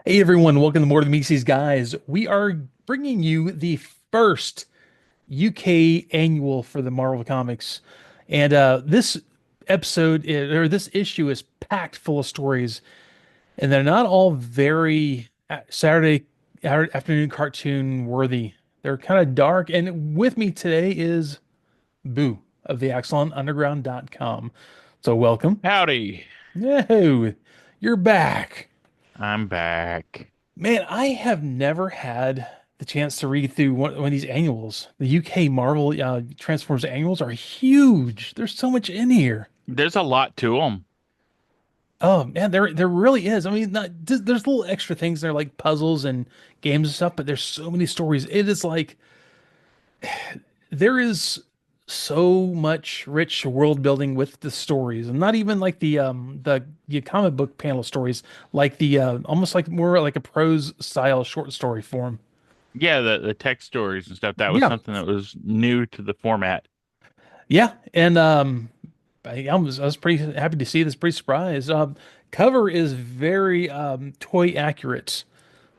Hey everyone, welcome to Morethanmeetstheseguys. We are bringing you the first UK annual for the Marvel Comics, and this this issue is packed full of stories, and they're not all very Saturday afternoon cartoon worthy. They're kind of dark, and with me today is Boo of the AxelonUnderground.com. So welcome. Howdy, No, you're back. I'm back. Man, I have never had the chance to read through one of these annuals. The UK Marvel Transformers annuals are huge. There's so much in here. There's a lot to them. Oh man, there really is. I mean, there's little extra things there like puzzles and games and stuff, but there's so many stories. It is like there is so much rich world building with the stories, and not even like the comic book panel stories, like the almost like more like a prose style short story form. Yeah, the text stories and stuff. That was Yeah, something that was new to the format. yeah, and I was pretty happy to see this. Pretty surprised. Cover is very toy accurate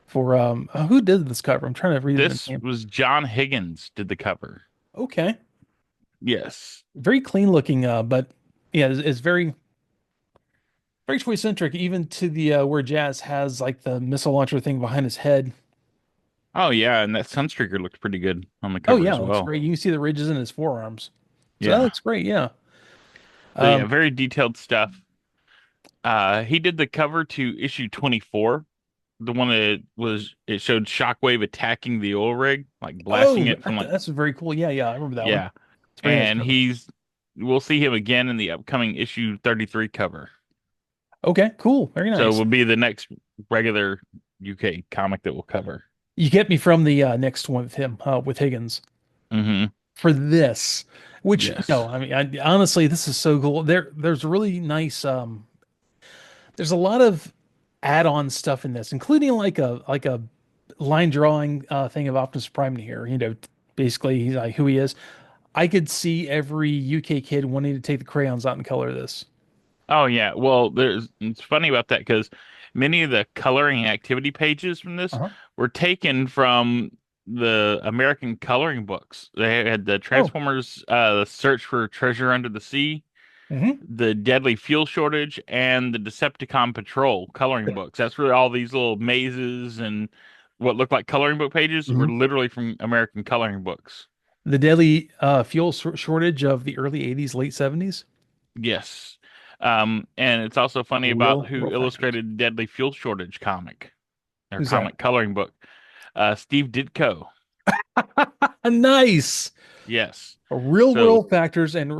for who did this cover? I'm trying to read the This name. was John Higgins did the cover. Okay, Yes. very clean looking, but yeah, it's very toy centric. Even to the where Jazz has like the missile launcher thing behind his head. Oh yeah, and that Sunstreaker looked pretty good on the Oh cover yeah, as it looks well. great. You can see the ridges in his forearms, so that Yeah. looks great. Yeah. So yeah, Um, very detailed stuff. He did the cover to issue 24. The one that was it showed Shockwave attacking the oil rig, like blasting oh, it from like that's very cool. Yeah, yeah, I remember that one. yeah. It's a very nice And cover. we'll see him again in the upcoming issue 33 cover. Okay, cool, very So it nice. will be the next regular UK comic that we'll cover. You get me from the next one with him, with Higgins Hmm. for this, which no, Yes. I mean, honestly, this is so cool. There's really nice. There's a lot of add-on stuff in this, including like a line drawing thing of Optimus Prime in here. Basically, he's like who he is. I could see every UK kid wanting to take the crayons out and color this. Oh yeah. Well, there's it's funny about that because many of the coloring activity pages from this Uh-huh. were taken from the American coloring books. They had the Oh. Transformers, the Search for Treasure Under the Sea, Hmm. the Deadly Fuel Shortage, and the Decepticon Patrol coloring books. That's where all these little mazes and what looked like coloring book pages were Hmm. literally from American coloring books. The deadly fuel shortage of the early 80s, late 70s. Yes. And it's also funny about Real, who real factors. illustrated Deadly Fuel Shortage comic or Who's that? comic coloring book. Steve Ditko. Nice. Yes. Real So, world factors and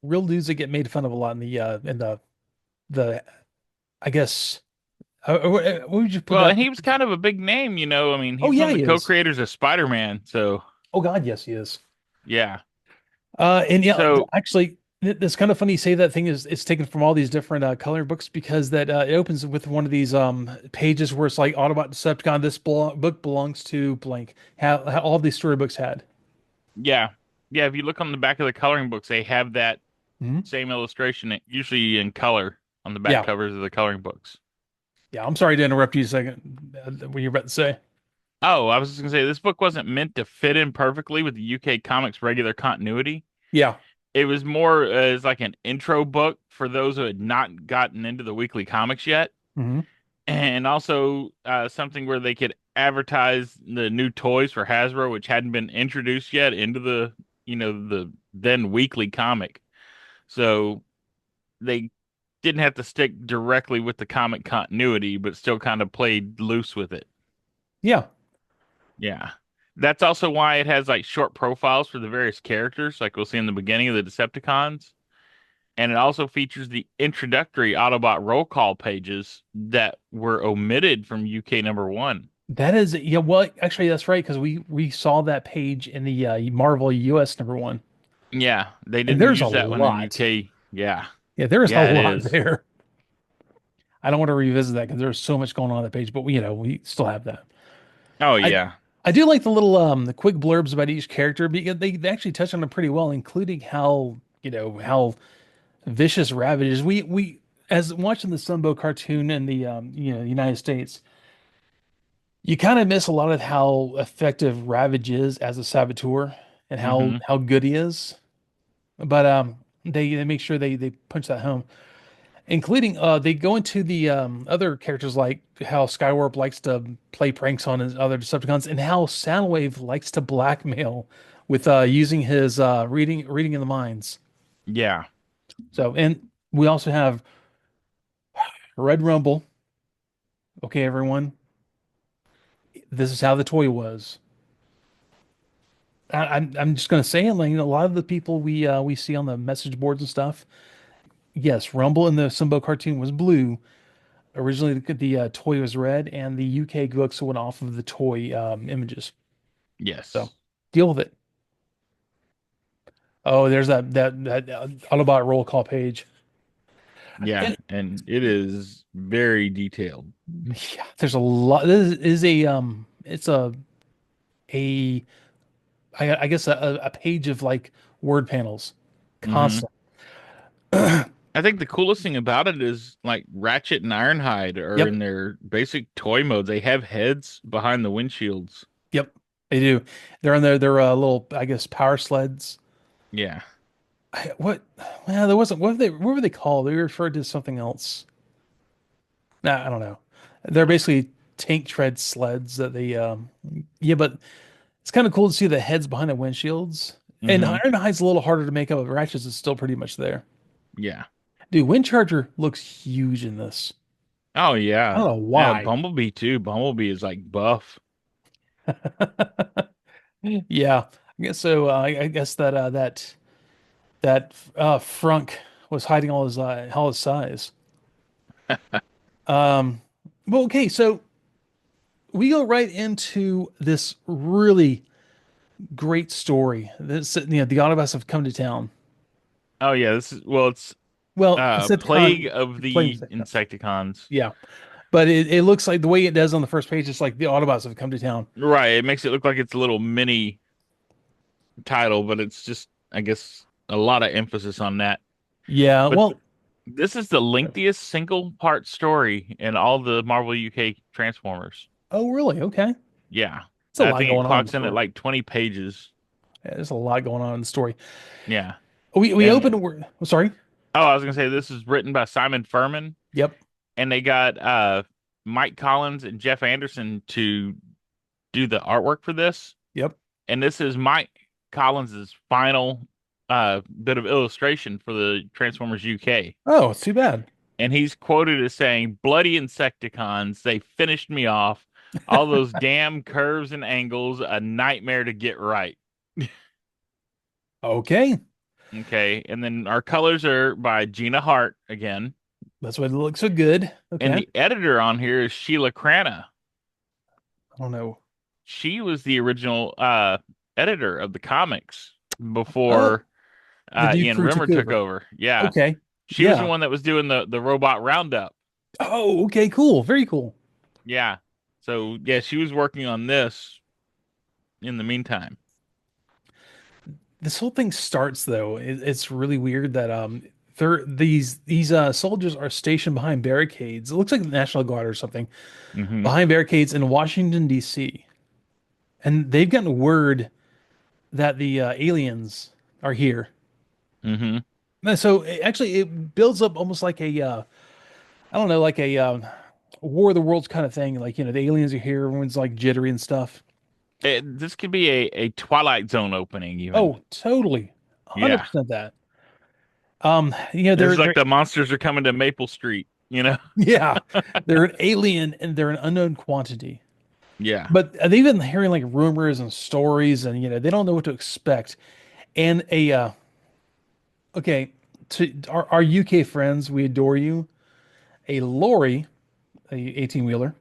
real dudes that get made fun of a lot in the I guess what would you put well, that? and he was kind of a big name, you know. I mean, Oh he's one yeah, of the he is. co-creators of Spider-Man. So, Oh God, yes, he is. yeah. And yeah, So, actually, it's kind of funny you say that thing is it's taken from all these different coloring books because that it opens with one of these pages where it's like Autobot Decepticon. This book belongs to blank. How all these storybooks had. yeah. Yeah, if you look on the back of the coloring books, they have that Mhm. same illustration, usually in color on the back Yeah, covers of the coloring books. yeah. I'm sorry to interrupt you a second. What you're about to say? Oh, I was just gonna say this book wasn't meant to fit in perfectly with the UK comics regular continuity. Yeah. It was more as like an intro book for those who had not gotten into the weekly comics yet, Hmm. and also something where they could advertise the new toys for Hasbro, which hadn't been introduced yet into the then weekly comic. So they didn't have to stick directly with the comic continuity, but still kind of played loose with it. Yeah. Yeah. That's also why it has like short profiles for the various characters, like we'll see in the beginning of the Decepticons. And it also features the introductory Autobot roll call pages that were omitted from UK #1. That is, yeah, well, actually, that's right, because we saw that page in the Marvel US #1. Yeah, they And didn't there's a use that one in lot. UK. Yeah. Yeah, there is a Yeah, it lot is. there. I don't want to revisit that because there's so much going on that page, but we still have that. Oh I yeah. I do like the little the quick blurbs about each character because they actually touch on it pretty well, including how vicious Ravage is. We as watching the Sunbow cartoon in the United States. You kind of miss a lot of how effective Ravage is as a saboteur and Mm-hmm. how good he is. But they make sure they punch that home, including they go into the other characters like how Skywarp likes to play pranks on his other Decepticons and how Soundwave likes to blackmail with using his reading in the minds. Yeah. So and we also have Red Rumble. Okay, everyone, this is how the toy was. I'm just gonna say it. Like, a lot of the people we see on the message boards and stuff. Yes, Rumble in the Simbo cartoon was blue. Originally, the toy was red, and the UK looks went off of the toy images. So Yes. deal with it. Oh, there's that Autobot roll call page. Yeah. And And it is very detailed. yeah, there's a lot. This is a it's a I guess a page of like word panels, Mm-hmm. constant. I think the coolest thing about it is like Ratchet and Ironhide are Yep, in their basic toy modes. They have heads behind the windshields. yep, they do. They're on their little, I guess, power sleds. Yeah. What? Well, there wasn't. What were they called? They referred to something else. Nah, I don't know. They're basically tank tread sleds that they. Yeah, but it's kind of cool to see the heads behind the windshields. And Mm-hmm. Ironhide's a little harder to make up, but Ratchet's is still pretty much there. Yeah. Dude, Windcharger looks huge in this. Oh I yeah. don't know Yeah, why. Bumblebee too. Bumblebee is like buff. Yeah, I guess so. I guess that Frunk was hiding all his size. Um, well, okay, so we go right into this really great story. This, the Autobots have come to town. Oh yeah, this is well it's Well, Plague Decepticon of playing the Decepticons. Insecticons. Yeah, but it looks like the way it does on the first page, it's like the Autobots have come to town. Right, it makes it look like it's a little mini title, but it's just I guess a lot of emphasis on that. Yeah, But well, this is the lengthiest single part story in all the Marvel UK Transformers. oh really? Okay, Yeah. it's a I lot think it going on in the clocks in at story. like 20 pages. Yeah, there's a lot going on in the story. Yeah. We And open. We're sorry. oh, I was gonna say this is written by Simon Furman, Yep, and they got Mike Collins and Jeff Anderson to do the artwork for this. yep. And this is Mike Collins's final bit of illustration for the Transformers UK. Oh, it's too bad. And he's quoted as saying, "Bloody Insecticons, they finished me off. All those damn curves and angles, a nightmare to get right." Okay, Okay, and then our colors are by Gina Hart again, that's why it looks so good. and Okay, the editor on here is Sheila Crana. I don't know. She was the original editor of the comics Oh, before the new Ian crew took Rimmer took over. over. Yeah, Okay, she was the yeah. one that was doing the robot roundup. Oh, okay, cool. Very cool. Yeah, so yeah, she was working on this in the meantime. This whole thing starts though. It's really weird that these soldiers are stationed behind barricades. It looks like the National Guard or something Hmm. behind barricades in Washington D.C. And they've gotten word that the aliens are here. Hmm. And so actually, it builds up almost like a I don't know, like a War of the Worlds kind of thing. Like, the aliens are here, everyone's like jittery and stuff. This could be a Twilight Zone opening, even. Oh, totally, Yeah, 100% that. it's like They're the monsters are coming to Maple Street. You know? yeah, they're an alien and they're an unknown quantity. Yeah. But they've been hearing like rumors and stories, and they don't know what to expect. And okay, to our UK friends, we adore you. A lorry, a 18 wheeler,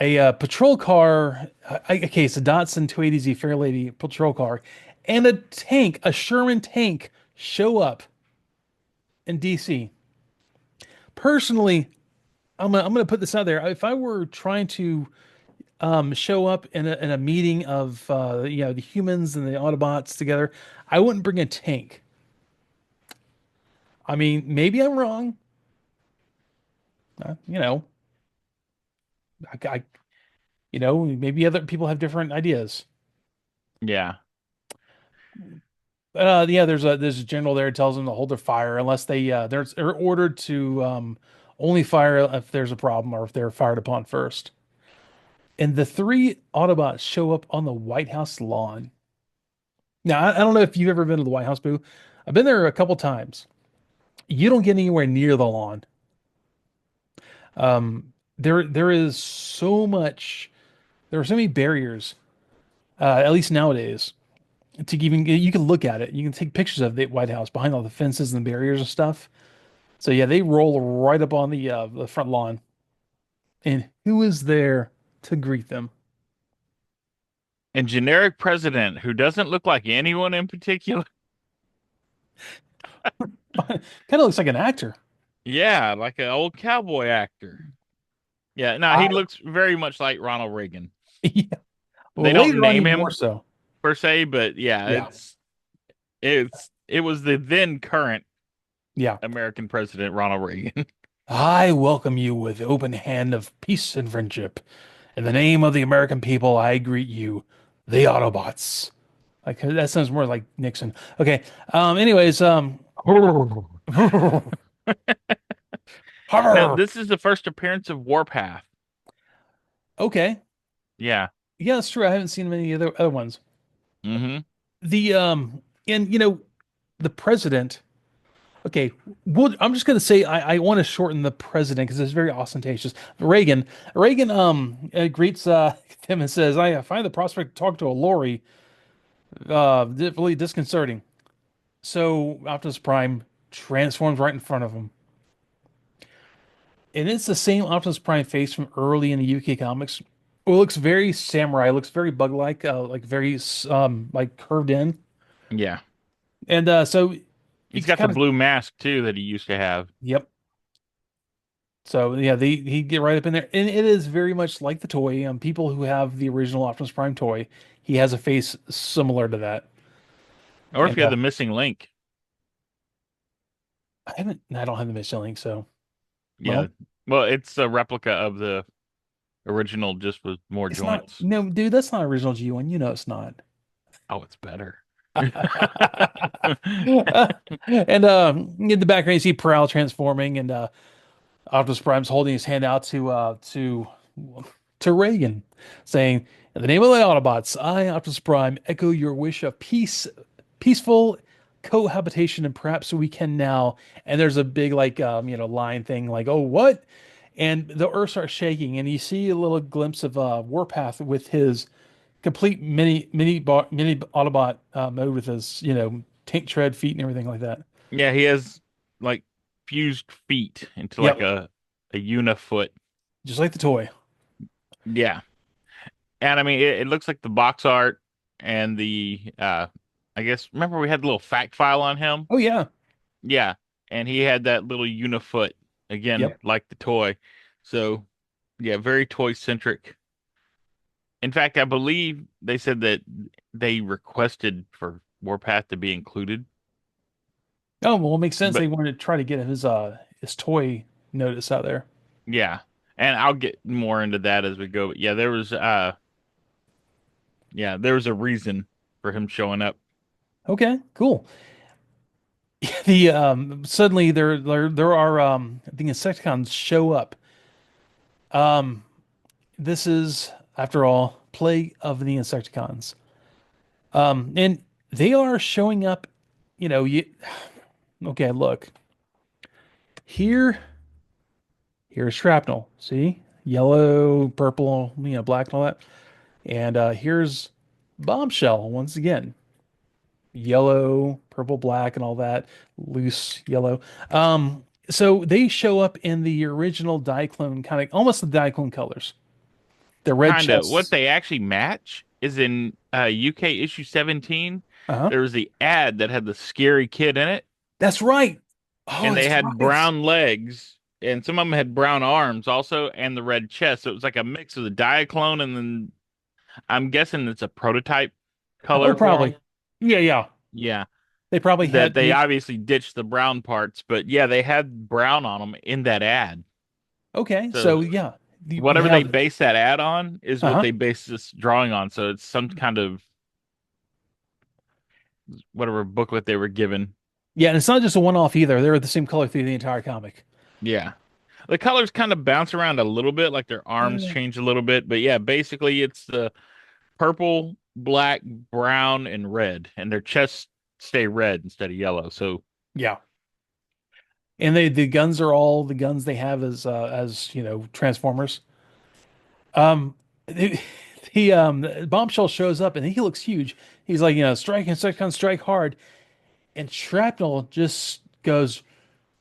a patrol car. Okay, it's a Datsun 280Z Fairlady patrol car, and a tank, a Sherman tank, show up in DC. Personally, I'm gonna put this out there. If I were trying to show up in a meeting of the humans and the Autobots together, I wouldn't bring a tank. I mean, maybe I'm wrong. Uh, you know, I Maybe other people have different ideas. Yeah. Yeah, there's a general there who tells them to hold their fire unless they're ordered to only fire if there's a problem or if they're fired upon first. And the three Autobots show up on the White House lawn. Now, I don't know if you've ever been to the White House, Boo. I've been there a couple times. You don't get anywhere near the lawn. There is so much. There are so many barriers, at least nowadays, to even you can look at it. You can take pictures of the White House behind all the fences and barriers and stuff. So yeah, they roll right up on the front lawn. And who is there to greet them? And generic president who doesn't look like anyone in particular. Kind of looks like an actor. Yeah, like an old cowboy actor. Yeah, no, I, he looks very much like Ronald Reagan. yeah. They Well, don't later on, name even more him so. per se, but yeah, Yeah. it was the then current Yeah. American president Ronald Reagan. I welcome you with open hand of peace and friendship. In the name of the American people, I greet you, the Autobots. Like that sounds more like Nixon. Okay. Anyways, Now, this is the first appearance of Warpath. okay. Yeah. Yeah, that's true. I haven't seen many other ones. Mm-hmm. The and the president. Okay, I'm just gonna say I want to shorten the president because it's very ostentatious. Reagan greets him and says, "I find the prospect to talk to a lorry really disconcerting." So Optimus Prime transforms right in front of him, and it's the same Optimus Prime face from early in the UK comics. It looks very samurai, looks very bug-like, like very like curved in, Yeah. and so you He's can got the kind of blue mask too that he used to have. yep. So yeah, he get right up in there, and it is very much like the toy. People who have the original Optimus Prime toy, he has a face similar to that. Or if And you had the missing link. I don't have the Michelin, so Yeah. well, Well, it's a replica of the original just with more it's not. joints. No, dude, that's not original G1. You know it's not. Oh, it's better. And in the background, you see Prowl transforming, and Optimus Prime's holding his hand out to Reagan, saying, "In the name of the Autobots, I, Optimus Prime, echo your wish of peaceful cohabitation, and perhaps we can now." And there's a big line thing like, "Oh, what?" And the earth starts shaking, and you see a little glimpse of Warpath with his complete mini Autobot mode with his tank tread feet and everything like that. Yeah, he has like fused feet into like Yep, a unifoot. just like the toy. Yeah. And I mean it looks like the box art and the I guess remember we had the little fact file on him? Oh yeah, Yeah. And he had that little unifoot again, yep. like the toy. So yeah, very toy centric. In fact, I believe they said that they requested for Warpath to be included. Oh, well, it makes sense. They But wanted to try to get his toy notice out there. yeah. And I'll get more into that as we go. But yeah, there was a reason for him showing up. Okay, cool. The suddenly there are the Insecticons show up. Um, this is after all Plague of the Insecticons. And they are showing up. You okay? Look here. Here's shrapnel. See, yellow, purple, black, and all that. And here's bombshell once again. Yellow, purple, black, and all that, loose yellow. So they show up in the original Diaclone kind of almost the Diaclone colors. The red Kind of. What chests. they actually match is in UK issue 17. Uh-huh. There was the ad that had the scary kid in it, That's right. Oh, and they that's had right. brown legs, and some of them had brown arms also, and the red chest. So it was like a mix of the Diaclone, and then I'm guessing it's a prototype Oh, color for probably. them. Yeah, yeah. Yeah. They probably That had they they obviously ditched the brown parts, but yeah, they had brown on them in that ad. okay, So so yeah. You Whatever they have, base that ad on is what uh-huh. they base this drawing on. So it's some kind of whatever booklet they were given. Yeah, and it's not just a one-off either. They're the same color through the entire comic. Yeah. The colors kind of bounce around a little bit, like their arms Yeah. change a little bit. But yeah, basically it's the purple, black, brown, and red, and their chests stay red instead of yellow. So Yeah. And the guns are all the guns they have as, Transformers. Um the, the Bombshell shows up and he looks huge. He's like, strike Insecticon, strike hard. And Shrapnel just goes,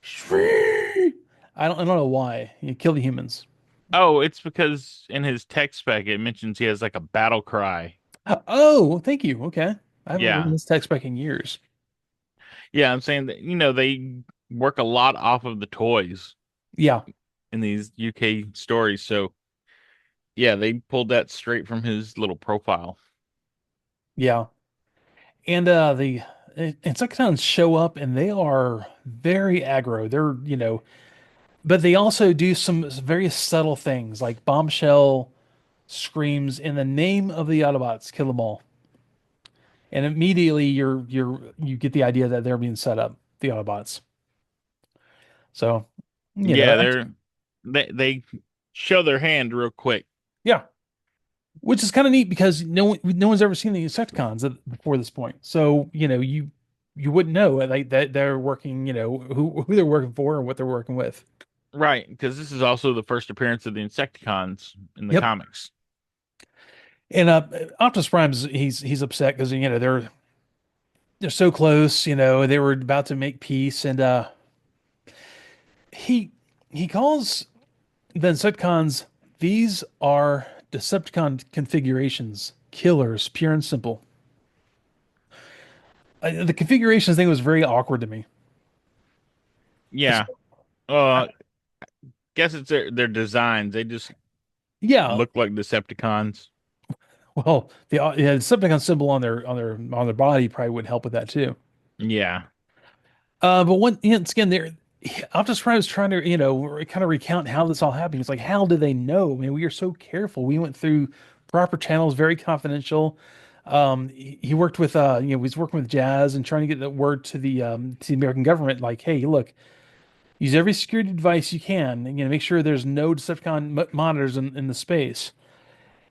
"Shriek." I don't know why. He killed the humans. oh, it's because in his tech spec it mentions he has like a battle cry. Oh, thank you. Okay. I haven't read Yeah. this text back in years. Yeah, I'm saying that, they work a lot off of the toys Yeah, in these UK stories. So yeah, they pulled that straight from his little profile. yeah. And the Insecticons show up and they are very aggro. But they also do some very subtle things like Bombshell screams in the name of the Autobots, kill them all. And immediately you get the idea that they're being set up, the Autobots. So, Yeah, that's, they show their hand real quick. yeah. Which is kind of neat because no one's ever seen the Insecticons before this point. So, you wouldn't know like that they're working, who they're working for and what they're working with. Right, because this is also the first appearance of the Insecticons in the Yep. comics. And Optimus Prime's he's upset because they're so close, they were about to make peace and he he calls the Insecticons, these are Decepticon configurations, killers, pure and simple. The configurations thing was very awkward to me. It's, Yeah. Uh guess it's their designs. They just yeah, look like Decepticons. well, the Decepticon symbol on their body probably would help with that too. Yeah. But once again, Optimus Prime was trying to, kind of recount how this all happened. It's like, how did they know? I mean, we are so careful. We went through proper channels, very confidential. He worked with, he was working with Jazz and trying to get the word to the American government, like, hey, look, use every security device you can, and make sure there's no Decepticon monitors in the space.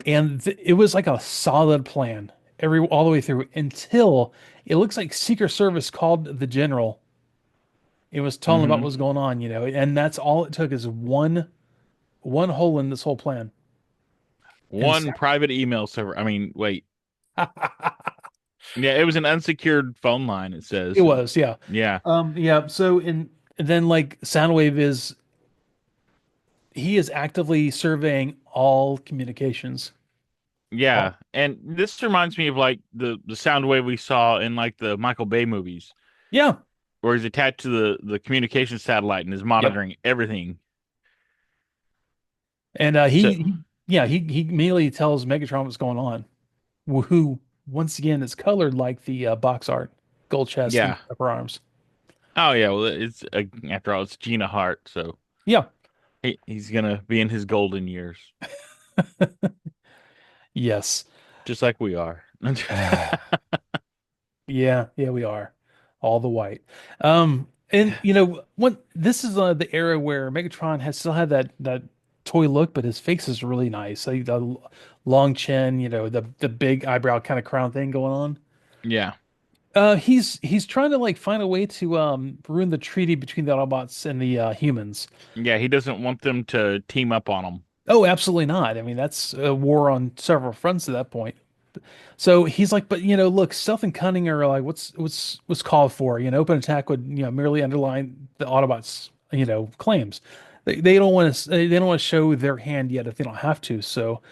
And it was like a solid plan all the way through until it looks like Secret Service called the general. It was telling about Hmm. what's going on, and that's all it took is one hole in this whole plan. And One private email server. I mean, wait. Yeah, it was an unsecured phone line, it it says. was, yeah. Yeah. Yeah. So and then like Soundwave he is actively surveying all communications. Yeah. Oh, And this reminds me of like the sound wave we saw in like the Michael Bay movies, yeah. where he's attached to the communication satellite and is Yep. monitoring everything. And So yeah, he immediately tells Megatron what's going on. Who once again is colored like the box art, gold chest and yeah. upper arms. Oh yeah, well it's after all it's Gina Hart, so Yeah. he's gonna be in his golden years, Yes. just like we are. Yeah, yeah, we are all the white. And when this is the era where Megatron has still had that toy look, but his face is really nice. Like the long chin, the big eyebrow kind of crown thing going on. Yeah. He's trying to like find a way to ruin the treaty between the Autobots and the humans. Yeah, he doesn't want them to team up on him. Oh, absolutely not. I mean, that's a war on several fronts at that point. So he's like, but look, stealth and cunning are like what's called for. Open attack would merely underline the Autobots claims. They don't want to show their hand yet if they don't have to. So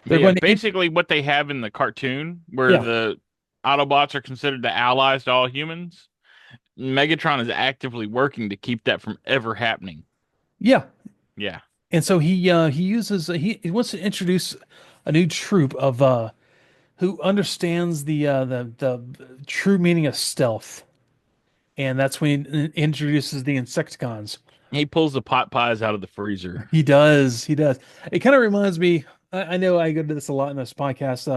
But they're yeah, going to basically what they have in the cartoon where yeah, the Autobots are considered the allies to all humans, Megatron is actively working to keep that from ever happening. yeah. Yeah. And so he uses he wants to introduce a new troop of who understands the true meaning of stealth, and that's when he introduces the Insecticons. He pulls the pot pies out of the freezer. He does. He does. It kind of reminds me. I know I go to this a lot in this podcast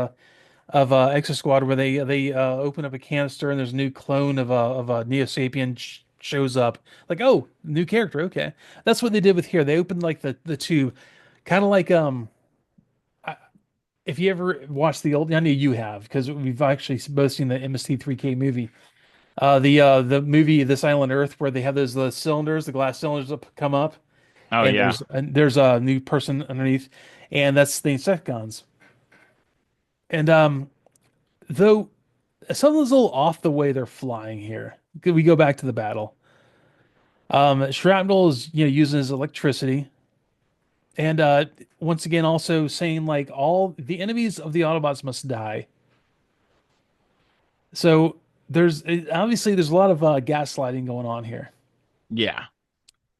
of Exo Squad, where they open up a canister and there's a new clone of a Neo Sapien shows up. Like, oh, new character. Okay, that's what they did with here. They opened like the tube, kind of like I- if you ever watched the old. I know you have because we've actually both seen the MST3K movie. The movie This Island Earth, where they have those the cylinders, the glass cylinders that come up, Oh and yeah. there's a new person underneath, and that's the Insecticons. And though something's a little off the way they're flying here. We go back to the battle. Shrapnel is using his electricity, and once again also saying like all the enemies of the Autobots must die. So obviously there's a lot of gaslighting going on here. Yeah.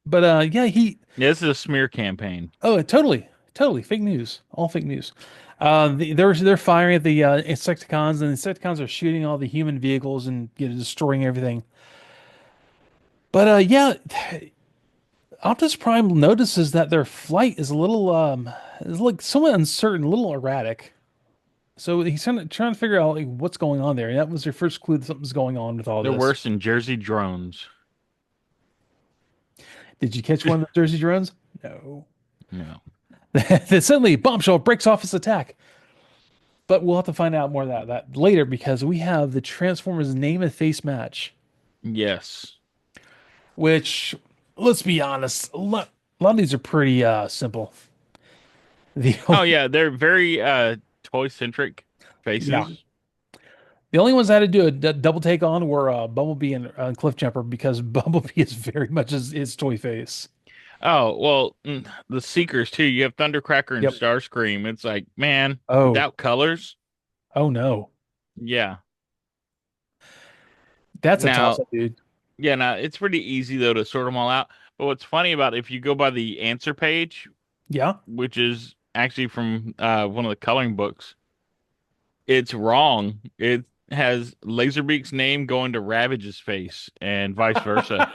But yeah, he Yeah, this is a smear campaign. oh totally fake news, all fake news. They're firing at the Insecticons, and the Insecticons are shooting all the human vehicles and destroying everything. But yeah, Optimus Prime notices that their flight is like somewhat uncertain, a little erratic. So he's trying to figure out like what's going on there. And that was your first clue that something's going on with all They're this. worse than Jersey drones. Did you catch one of the Jersey drones? No. No. Then suddenly Bombshell breaks off his attack. But we'll have to find out more of that later because we have the Transformers name and face match, Yes. which let's be honest, a lot of these are pretty simple. The Oh only, yeah, they're very toy centric yeah. faces. The only ones I had to do a double take on were Bumblebee and Cliffjumper because Bumblebee is very much his toy face. Oh, well, the Seekers too. You have Thundercracker and Yep. Starscream. It's like, man, Oh, without colors. oh no. Yeah. That's a Now, toss-up, dude. yeah, now it's pretty easy though to sort them all out. But what's funny about if you go by the answer page, Yeah. which is actually from one of the coloring books, it's wrong. It has Laserbeak's name going to Ravage's face and vice versa.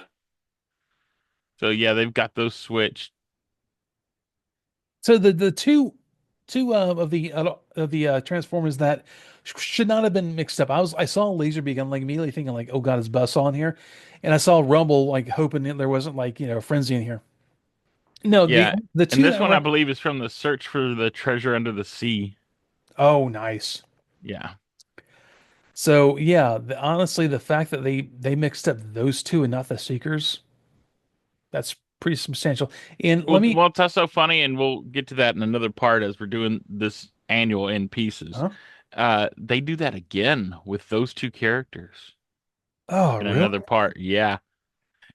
So yeah, they've got those switched. So the two of the Transformers that should not have been mixed up. I saw Laserbeak. I'm like immediately thinking like, oh God, is Buzz on here? And I saw Rumble like hoping that there wasn't like Frenzy in here. No, Yeah. the And two this that one I were believe is from the Search for the Treasure Under the Sea. oh nice. Yeah. So yeah, honestly, the fact that they mixed up those two and not the Seekers, that's pretty substantial. And let me, Well, it's also funny, and we'll get to that in another part as we're doing this annual in pieces. huh? They do that again with those two characters Oh, in really? another part. Yeah.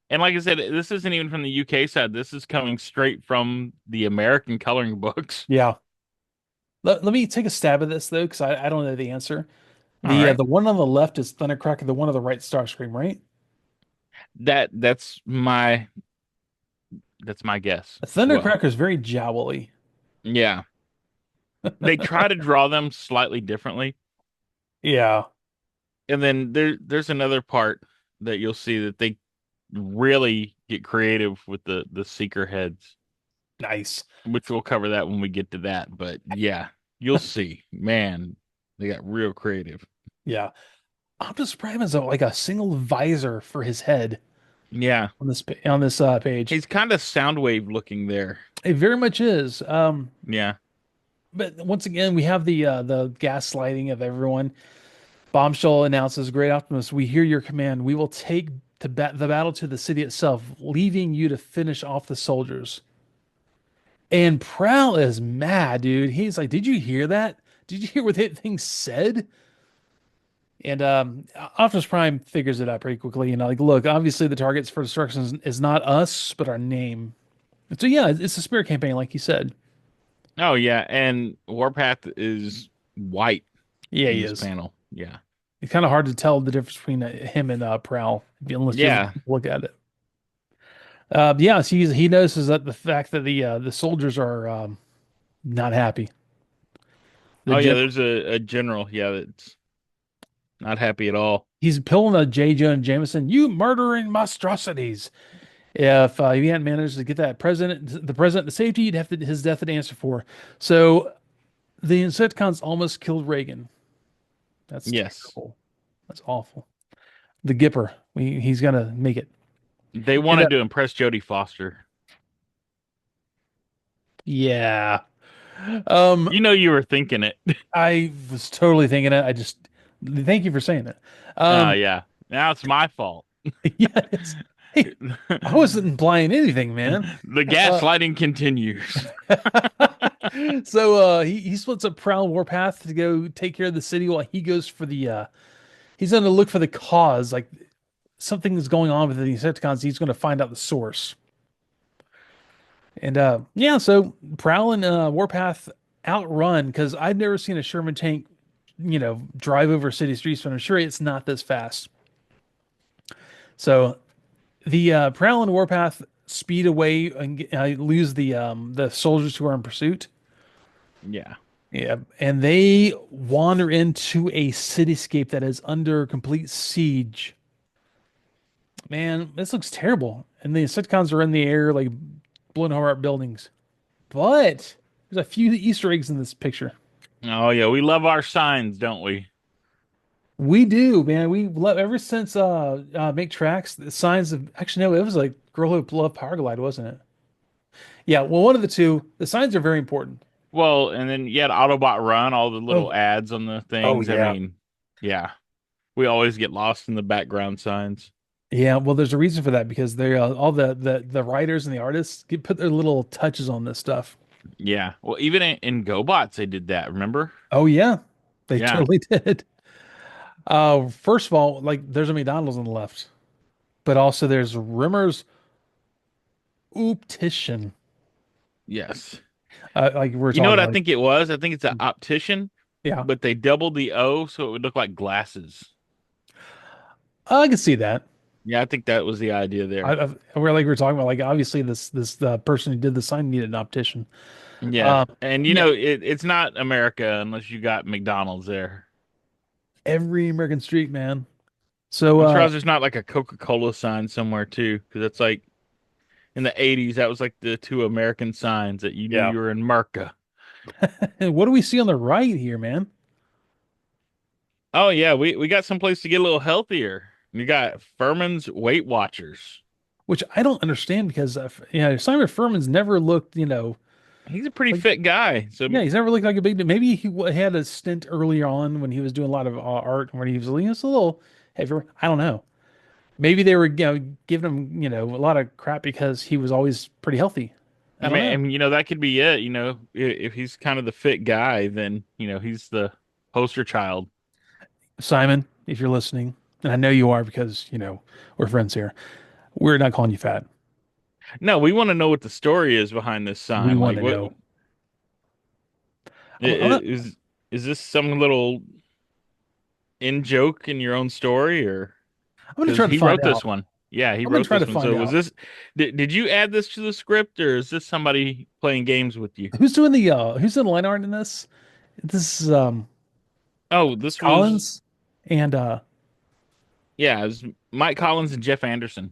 And like I said, this isn't even from the UK side. This is coming straight from the American coloring books. Yeah. Let me take a stab at this though, because I don't know the answer. All right. The one on the left is Thundercracker, the one on the right Starscream, right? That's my guess as well. Thundercracker is very jowly. Yeah. They try to draw them slightly differently. Yeah, And then there's another part that you'll see that they really get creative with the seeker heads, nice. which we'll cover that when we get to that. But yeah, you'll see. Man, they got real creative. Yeah. Optimus Prime is like a single visor for his head Yeah. on this page. He's kind of Soundwave looking there. It very much is. Yeah. But once again, we have the gaslighting of everyone. Bombshell announces, "Great Optimus, we hear your command. We will take the battle to the city itself, leaving you to finish off the soldiers." And Prowl is mad, dude. He's like, "Did you hear that? Did you hear what that thing said?" And Optimus Prime figures it out pretty quickly. Like, look, obviously the targets for destruction is not us, but our name. So yeah, it's a smear campaign, like you said. Oh yeah, and Warpath is white Yeah, in he this is. panel. Yeah. It's kind of hard to tell the difference between him and Prowl unless you Yeah. look at it. Yeah, so he notices that the fact that the soldiers are not happy. The Oh yeah, general, there's a general, yeah, that's not happy at all. he's pulling a J. Jonah Jameson, you murdering monstrosities. If he hadn't managed to get the president to safety, you'd have his death to answer for. So the Insecticons almost killed Reagan. That's Yes. terrible. That's awful. The Gipper, he's gonna make it. They And wanted to impress Jodie Foster. yeah, um, You know you were thinking it. I was totally thinking it. I just thank you for saying it. Oh Um, yeah. Now it's my fault. yeah, hey, I wasn't implying anything, man. The Uh, gaslighting continues. so he splits up Prowl and Warpath to go take care of the city while he goes for the he's going to look for the cause, like something is going on with the Insecticons. He's going to find out the source. And yeah, so Prowl and Warpath outrun because I've never seen a Sherman tank, drive over city streets, but I'm sure it's not this fast. So the Prowl and Warpath speed away and lose the soldiers who are in pursuit. Yeah. Yeah, and they wander into a cityscape that is under complete siege. Man, this looks terrible. And the Insecticons are in the air, like blowing apart buildings. But there's a few Easter eggs in this picture. Oh yeah, we love our signs, don't we? We do, man. We love ever since Make Tracks, the signs of actually no, it was like Girl Who Loved Power Glide, wasn't it? Yeah, well, one of the two. The signs are very important. Well, and then you had Autobot Run, all the little Oh, ads on the oh things. I yeah. mean, yeah, we always get lost in the background signs. Yeah, well, there's a reason for that because they all the writers and the artists put their little touches on this stuff. Yeah. Well, even in GoBots, they did that. Remember? Oh yeah, they Yeah. totally did. First of all, like there's a McDonald's on the left, but also there's Rimmer's Optician. Yes. Like we are You know talking what I like think it was? I think it's an optician, yeah, but they doubled the O so it would look like glasses. I can see that. Yeah, I think that was the idea there. We're like we are talking about like obviously this the person who did the sign needed an optician. Yeah. Um, And yeah, it's not America unless you got McDonald's there. every American street, man. So I'm surprised there's not like a Coca-Cola sign somewhere too, because that's like in the 80s, that was like the two American signs that you knew yeah. you were in America. And what do we see on the right here, man? Oh yeah, we got someplace to get a little healthier. You got Furman's Weight Watchers. Which I don't understand because Simon Furman's never looked, He's a pretty like fit guy. So yeah, he's never looked like a big. Maybe he had a stint earlier on when he was doing a lot of art when he was a little heavier. I don't know. Maybe they were giving him a lot of crap because he was always pretty healthy. I don't know. and that could be it. If he's kind of the fit guy, then he's the poster child. Simon, if you're listening, and I know you are because we're friends here. We're not calling you fat. No, we want to know what the story is behind this We sign. want Like to what know. I'm not, is this some little in joke in your own story, or I'm going to because try to he find wrote this out. one? Yeah, he I'm going to wrote try to this one. find So was out this did you add this to the script, or is this somebody playing games with you? who's doing the line art in this. This is Oh, this was Collins and yeah, it was Mike Collins and Jeff Anderson.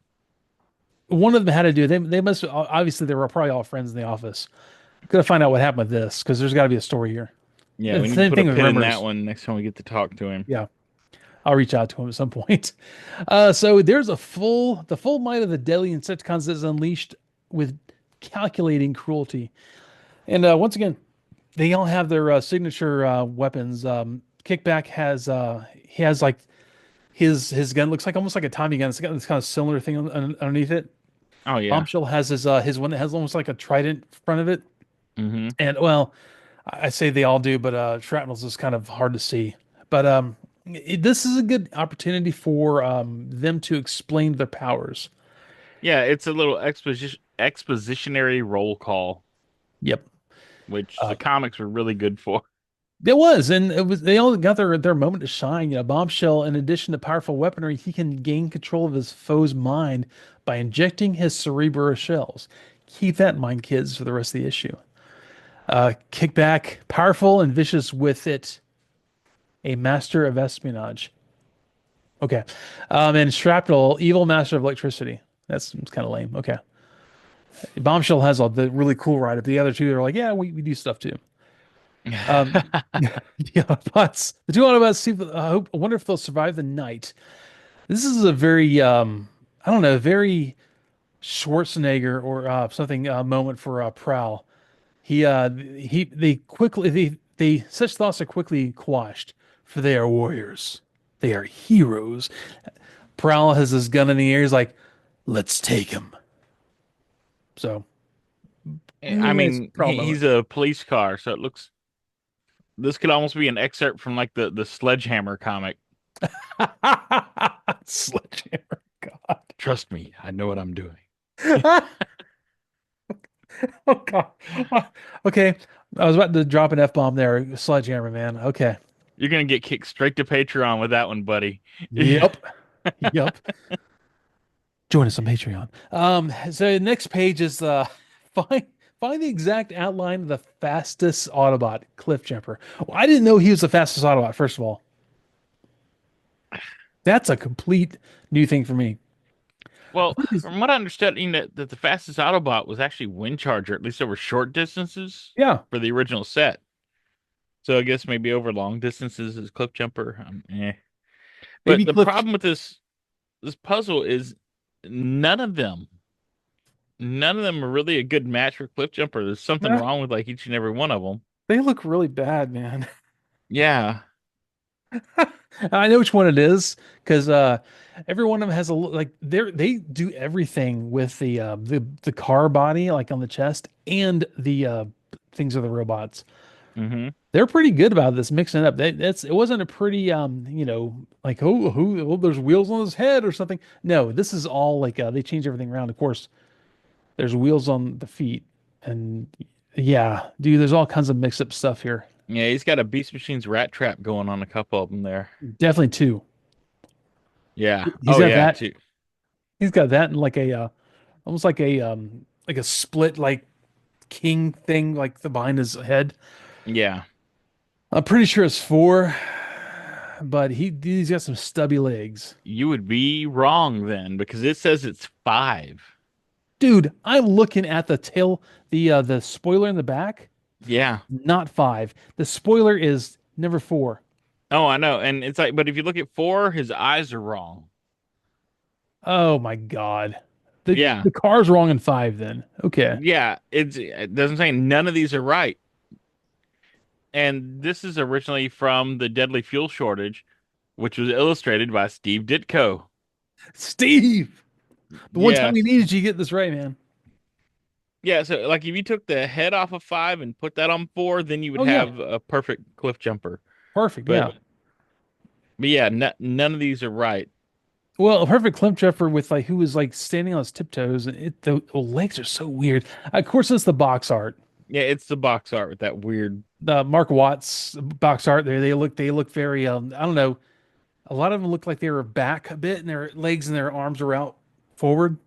one of them had to do. They must obviously they were probably all friends in the office. Gotta find out what happened with this because there's got to be a story here. Yeah, The we need to same put a thing with pin in that Rimmers. one next time we get to talk to him. Yeah, I'll reach out to him at some point. So there's the full might of the deadly Insecticons is unleashed with calculating cruelty. And once again, they all have their signature weapons. Kickback has he has like his gun looks like almost like a Tommy gun. It's got this kind of cylinder thing underneath it. Oh yeah. Bombshell has his one that has almost like a trident in front of it. Mm-hmm. And well, I say they all do, but shrapnel's is kind of hard to see. But this is a good opportunity for them to explain their powers. Yeah, it's a little expositionary roll call, Yep. which Uh, the comics were really good for. it was, and it was they all got their moment to shine. Bombshell, in addition to powerful weaponry, he can gain control of his foe's mind by injecting his cerebral shells. Keep that in mind, kids, for the rest of the issue. Kickback, powerful and vicious with it, a master of espionage. Okay. And Shrapnel, evil master of electricity. That's kind of lame. Okay. Bombshell has all the really cool write-up. The other two are like, yeah, we do stuff too. The Autobots, the two Autobots see, I wonder if they'll survive the night. This is a very, I don't know, very Schwarzenegger or something moment for Prowl. They quickly, such thoughts are quickly quashed, for they are warriors. They are heroes. Prowl has his gun in the air. He's like, let's take him. So, I really nice mean, Prowl moment. he's a police car, so it looks this could almost be an excerpt from like the Sledgehammer comic. Sledgehammer. God. Trust me, I know what I'm doing. Oh God. Okay. I was about to drop an F-bomb there. Sledgehammer, man. Okay. You're gonna get kicked straight to Patreon with that one, buddy. Yep. Yep. Join us on Patreon. So the next page is find find the exact outline of the fastest Autobot, Cliff Jumper. Well, I didn't know he was the fastest Autobot, first of all. That's a complete new thing for me. I Well, thought he's, from what I understood, that the fastest Autobot was actually Wind Charger, at least over short distances yeah, for the original set. So I guess maybe over long distances is Cliff Jumper. But maybe the Cliff. problem with this puzzle is none of them, none of them are really a good match for Cliff Jumper. There's something Nah, wrong with like each and every one of them. they look really bad, man. Yeah. I know which one it is because every one of them has like they do everything with the car body like on the chest and the things of the robots. Hmm. They're pretty good about this mixing it up. It wasn't a pretty like there's wheels on his head or something. No, this is all like they change everything around. Of course, there's wheels on the feet and yeah, dude, there's all kinds of mixed up stuff here. Yeah, he's got a Beast Machine's rat trap going on a couple of them there. Definitely two. Yeah. He's Oh got yeah, that. too. He's got that and like a almost like a split like king thing like the behind his head. Yeah. I'm pretty sure it's four, but he's got some stubby legs. You would be wrong then because it says it's five. Dude, I'm looking at the spoiler in the back, Yeah. not five. The spoiler is number four. Oh, I know. And it's like, but if you look at four, his eyes are wrong. Oh my God. Yeah. The car's wrong in five then. Okay. Yeah. It doesn't say none of these are right. And this is originally from the Deadly Fuel Shortage, which was illustrated by Steve Ditko. Steve, the one time we Yes. needed you to get this right, man. Yeah, so like if you took the head off of five and put that on four, then you would Oh yeah. have a perfect cliff jumper. Perfect. But Yeah. but yeah, none of these are right. Well, a perfect Clint Jeffer with like who was like standing on his tiptoes and the legs are so weird. Of course, it's the box art. Yeah, it's the box art with that weird. The Mark Watts box art there. They look very I don't know. A lot of them look like they were back a bit and their legs and their arms are out forward.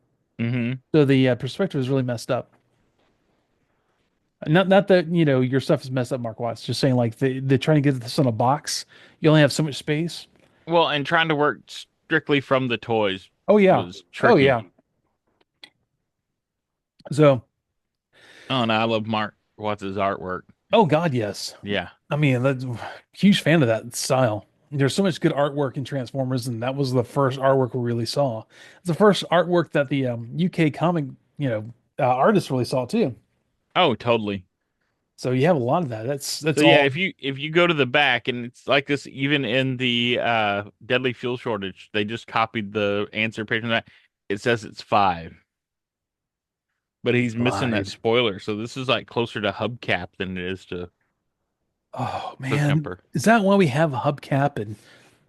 Hmm. So the perspective is really messed up. Not that your stuff is messed up, Mark Watts. Just saying like they're trying to get this on a box. You only have so much space. Well, and trying to work strictly from the toys Oh yeah. was Oh yeah. tricky. So Oh, and I love Mark Watts's artwork. oh God, yes. Yeah. I mean, that's huge fan of that style. There's so much good artwork in Transformers, and that was the first artwork we really saw. It's the first artwork that the UK comic, artists really saw too. Oh, totally. So you have a lot of that. That's So yeah, all. if you go to the back and it's like this, even in the Deadly Fuel Shortage, they just copied the answer page from that. It says it's five, but he's missing that Right. spoiler. So this is like closer to hubcap than it is to Oh cliff man, jumper. is that why we have a hubcap and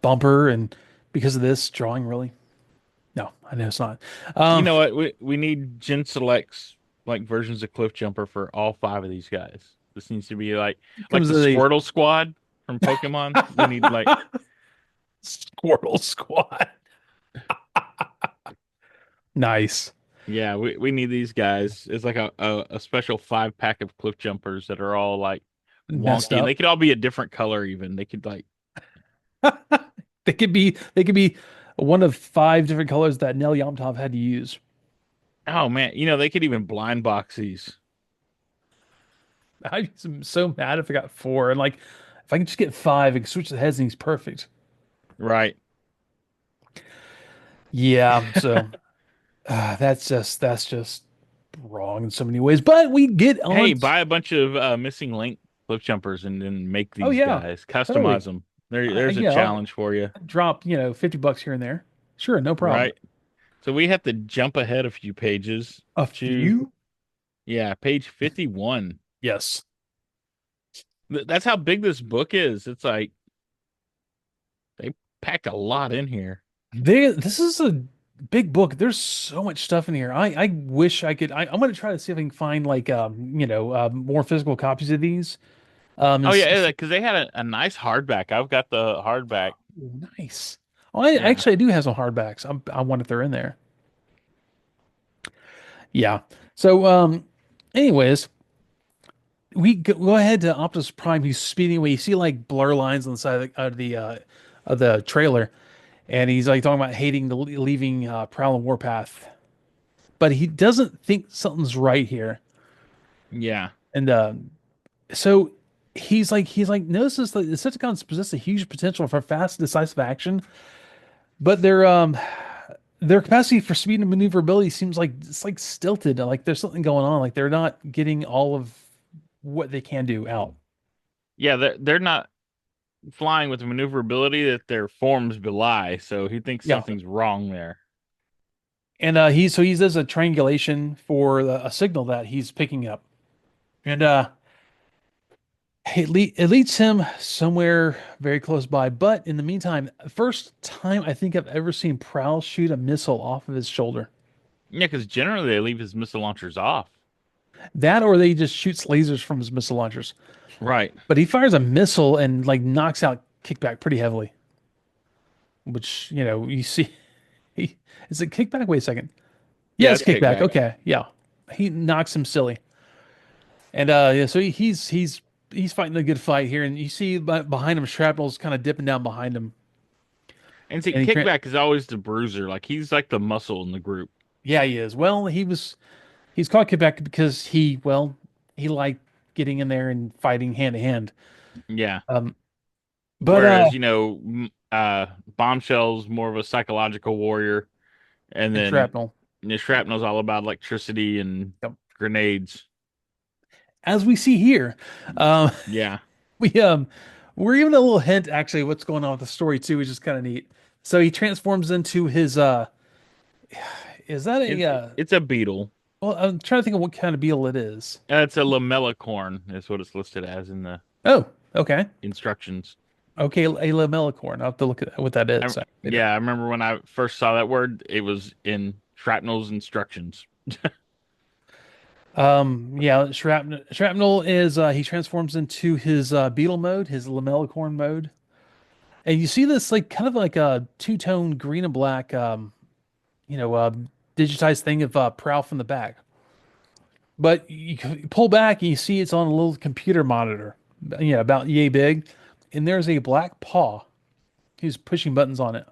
bumper and because of this drawing? Really? No, I know it's not. You Um, know what? We need Gen Selects like versions of cliff jumper for all five of these guys. This needs to be like comes the to the Squirtle Squad from Pokemon. We need like Squirtle Squad. Nice. yeah, we need these guys. It's like a special five pack of cliff jumpers that are all like Messed wonky, and they up. could all be a different color. Even they could like They could be one of five different colors that Nel Yomtov had to use. Oh man, they could even blind box these. I'm so mad if I got four. And like, if I can just get five and switch the heads, and he's perfect. Right. Yeah. So that's just wrong in so many ways. But we get Hey, on. buy a bunch of missing link clip jumpers and then make Oh these yeah, guys. Customize totally. them. There's a Yeah, I'll challenge for you. drop $50 here and there. Sure, no problem. Right. So we have to jump ahead a few pages A to, few? yeah, page 51. Yes. That's how big this book is. It's like they packed a lot in here. This is a big book. There's so much stuff in here. I wish I could. I'm gonna try to see if I can find like more physical copies of these. Oh yeah, because they had a nice hardback. I've got the hardback. Nice. Oh, I Yeah. actually I do have some hardbacks. I wonder if they're in there. Yeah. So anyways, we go ahead to Optimus Prime. He's speeding away. You see like blur lines on the side of the trailer, and he's like talking about hating leaving Prowl and Warpath, but he doesn't think something's right here. Yeah. And so he's like notices that the Decepticons possess a huge potential for fast, decisive action, but their capacity for speed and maneuverability seems like it's like stilted. Like there's something going on. Like they're not getting all of what they can do out. Yeah, they're not flying with the maneuverability that their forms belie, so he thinks Yeah. something's wrong there. And he does a triangulation for a signal that he's picking up, and it leads him somewhere very close by. But in the meantime, first time I think I've ever seen Prowl shoot a missile off of his shoulder. Yeah, because generally they leave his missile launchers off. That or they just shoots lasers from his missile launchers. Right. But he fires a missile and like knocks out Kickback pretty heavily, which you see. He, is it Kickback? Wait a second. Yeah, Yeah, it's it's Kickback. kickback. Okay, yeah, he knocks him silly. And yeah, so he's fighting a good fight here, and you see behind him, Shrapnel's kind of dipping down behind him, And see, and kickback is always the bruiser. Like he's like the muscle in the group. yeah, he is. Well, he's called Quebec because he liked getting in there and fighting hand to hand. Yeah. Um, but Whereas, Bombshell's more of a psychological warrior, and and then Shrapnel, Shrapnel's all about electricity and yep. grenades. As we see here, um, Yeah. we we're given a little hint actually what's going on with the story too, which is kind of neat. So he transforms into his is that a It's a beetle. well, I'm trying to think of what kind of beetle it is. It's a lamellicorn, is what it's listed as in the Oh, okay. instructions. Okay, a lamellicorn. I'll have to look at what that is. Yeah, I remember when I first saw that word, it was in Shrapnel's instructions. Yeah, shrapnel is he transforms into his beetle mode, his lamellicorn mode. And you see this like kind of like a two-tone green and black you know, uh digitized thing of Prowl from the back. But you pull back and you see it's on a little computer monitor. Yeah, about yay big. And there's a black paw who's pushing buttons on it.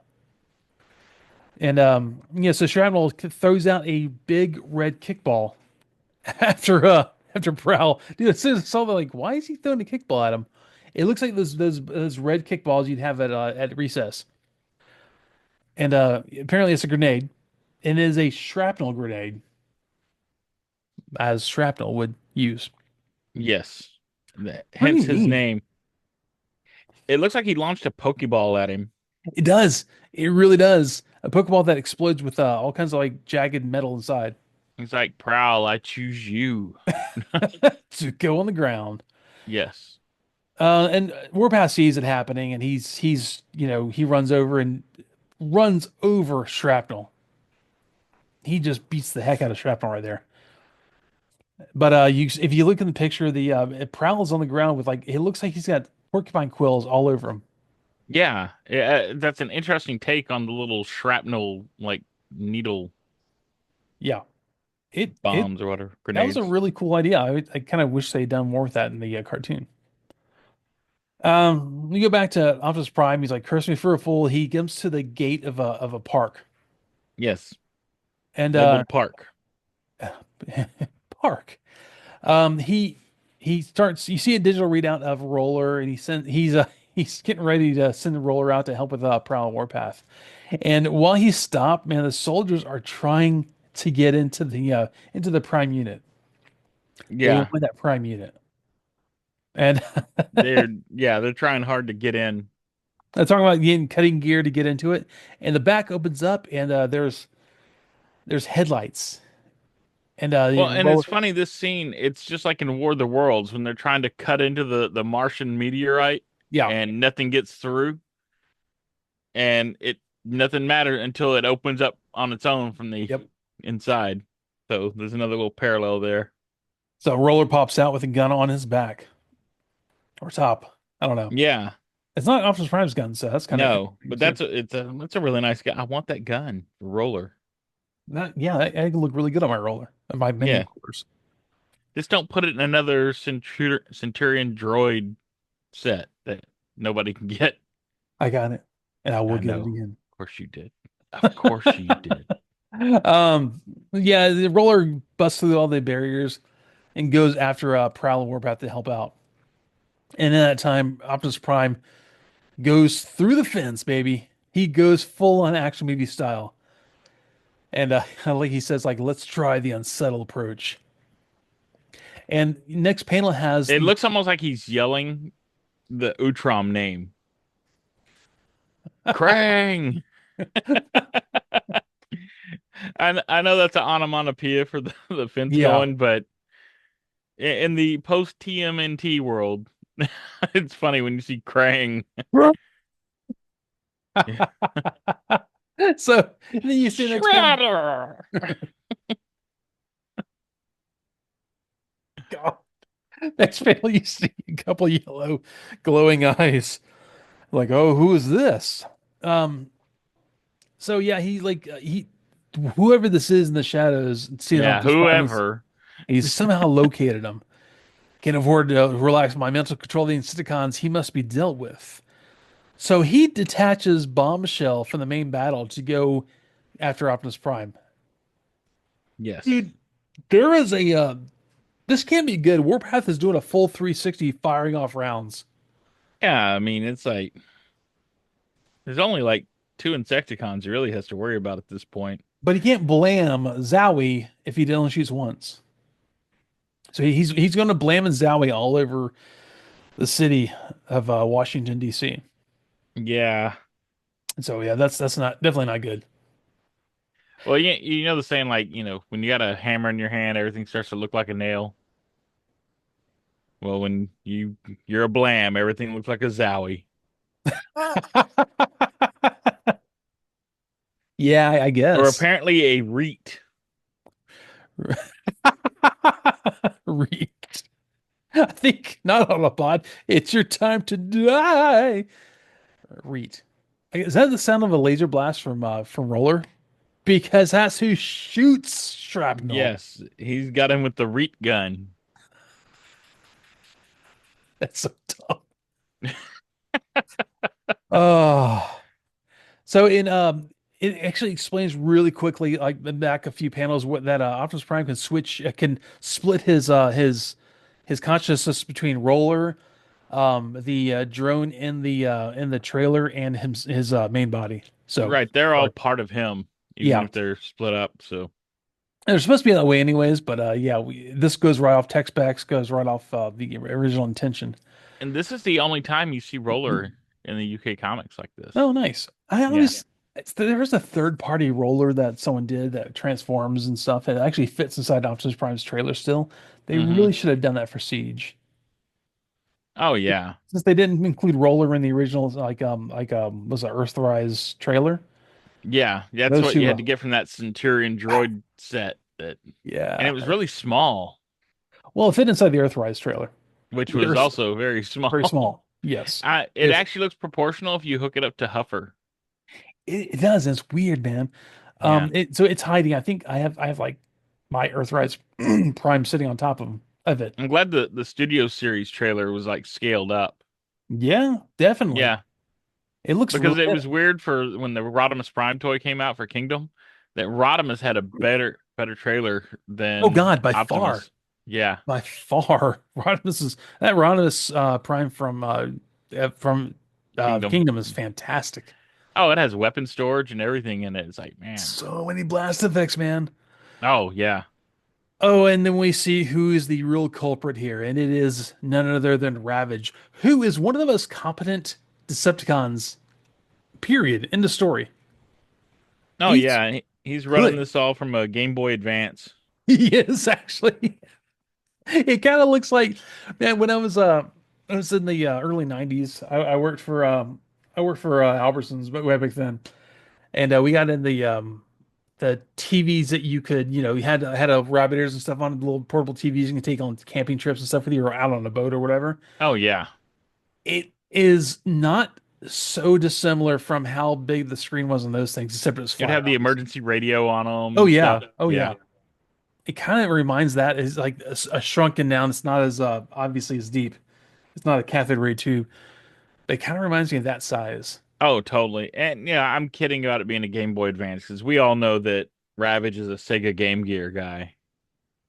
And yeah, so Shrapnel throws out a big red kickball after Prowl. Dude, as soon as I saw that, like, why is he throwing a kickball at him? It looks like those red kickballs you'd have at recess. And apparently it's a grenade. And it is a shrapnel grenade, as shrapnel would use. Yes. Pretty Hence his neat. name. It looks like he launched a Pokeball at him. It does. It really does. A Pokeball that explodes with all kinds of like jagged metal inside He's like, Prowl, I choose you. to go on the ground. Yes. And Warpath sees it happening, and he runs over Shrapnel. He just beats the heck out of Shrapnel right there. But if you look in the picture, the Prowl is on the ground with like it looks like he's got porcupine quills all over him. Yeah, that's an interesting take on the little shrapnel, like needle Yeah, it bombs or whatever, that was a grenades. really cool idea. I kind of wish they'd done more with that in the cartoon. We go back to Optimus Prime. He's like, "Curse me for a fool." He comes to the gate of a park, Yes, and labeled Park. Park. He starts. You see a digital readout of Roller, and he's getting ready to send the Roller out to help with Prowl Warpath. And while he's stopped, man, the soldiers are trying to get into the Prime unit. They Yeah. want that Prime unit, and They're trying hard to get in. I'm talking about getting cutting gear to get into it. And the back opens up, and there's headlights, and Well, and it's Roller. funny this scene, it's just like in War of the Worlds when they're trying to cut into the Martian meteorite Yeah. and nothing gets through and it nothing matters until it opens up on its own from the Yep. inside. So there's another little parallel there. So Roller pops out with a gun on his back or top. I don't know. Yeah. It's not Optimus Prime's gun, so that's kind of No, interesting but too. that's a really nice guy. I want that gun, roller. Yeah, that could look really good on my roller, on my minion Yeah. quarters. Just don't put it in another Centurion droid set that nobody can get. I got it, and I will I get it know. again. Of course you did. Of course you did. Yeah, the roller busts through all the barriers and goes after Prowl Warpath to help out. And in that time, Optimus Prime goes through the fence, baby. He goes full on action movie style. And like he says, like, let's try the unsettled approach. And next panel has It the looks almost like he's yelling the Utrom name. Krang. I know that's an onomatopoeia for the fence yeah. going, but in the post TMNT world, it's funny when you see Krang. So then you see the next panel. Shredder. God. Next panel, you see a couple yellow glowing eyes. Like, oh, who is this? Um, so yeah, he whoever this is in the shadows, seeing Yeah, Optimus Prime whoever. he's somehow located him. Can afford to relax my mental control of the Insecticons, he must be dealt with. So he detaches Bombshell from the main battle to go after Optimus Prime. Yes. Dude, there is a this can be good. Warpath is doing a full 360 firing off rounds. Yeah, I mean, it's like there's only like two Insecticons he really has to worry about at this point. But he can't blam Zowie if he only shoots once. So he's going to blam and Zowie all over the city of Washington D.C. Yeah. And so yeah, that's not definitely not good. Well, you know the saying like, when you got a hammer in your hand, everything starts to look like a nail. Well, when you're a blam, everything looks like a zowie. Yeah, I Or guess. apparently a reet. Reach. I think not Autobot. It's your time to die. Reet. Is that the sound of a laser blast from Roller? Because that's who shoots shrapnel. Yes, he's got him with the reet gun. That's so dumb. Oh, so it actually explains really quickly, like back a few panels, what that Optimus Prime can can split his consciousness between Roller, the drone in the trailer, and his main body. So, Right, they're all or part of him, even yeah, if they're split up. So, they're supposed to be that way anyways. But yeah, this goes right off tech specs, goes right off the original intention. and this is the only time you see Roller in the UK comics like this. Oh, nice. I Yeah. always there was a third party roller that someone did that transforms and stuff. And it actually fits inside Optimus Prime's trailer still. They Hmm. really should have done that for Siege. Oh yeah. Since they didn't include roller in the original was it Earthrise trailer. Yeah, that's Those what you two had to get from that Centurion droid set and it yeah. was really small, Well, it fit inside the Earthrise trailer. which The was Earth also very very small. small. Yes. It If actually looks proportional if you hook it up to Huffer. it does, it's weird, man. Yeah. So it's hiding. I think I have like my Earthrise Prime sitting on top of it. I'm glad the Studio Series trailer was like scaled up. Yeah, definitely. Yeah, It looks because really it good. was weird for when the Rodimus Prime toy came out for Kingdom, that Rodimus had a better better trailer Oh than God, by far, Optimus. Yeah, by far. Rodimus is that Rodimus Prime from Kingdom. Kingdom is fantastic. Oh, it has weapon storage and everything in it. It's like, man. So many blast effects, man. Oh, yeah. Oh, and then we see who is the real culprit here, and it is none other than Ravage, who is one of the most competent Decepticons, period, in the story. Oh, He's yeah. He's running good. this all from a Game Boy Advance. He is actually. It kind of looks like, man, when I was in the early 90s. I worked for Albertsons but way back then. And we got in the TVs that you could, you had a rabbit ears and stuff on the little portable TVs you can take on camping trips and stuff with you or out on a boat or whatever. Oh, yeah. It is not so dissimilar from how big the screen was on those things, except it was It'd flat, have the obviously. emergency radio on them Oh and stuff. yeah. Oh Yeah. yeah. It kind of reminds that is like a shrunken down. It's not as obviously as deep. It's not a cathode ray tube. But it kind of reminds me of that size. Oh, totally. And yeah, I'm kidding about it being a Game Boy Advance because we all know that Ravage is a Sega Game Gear guy.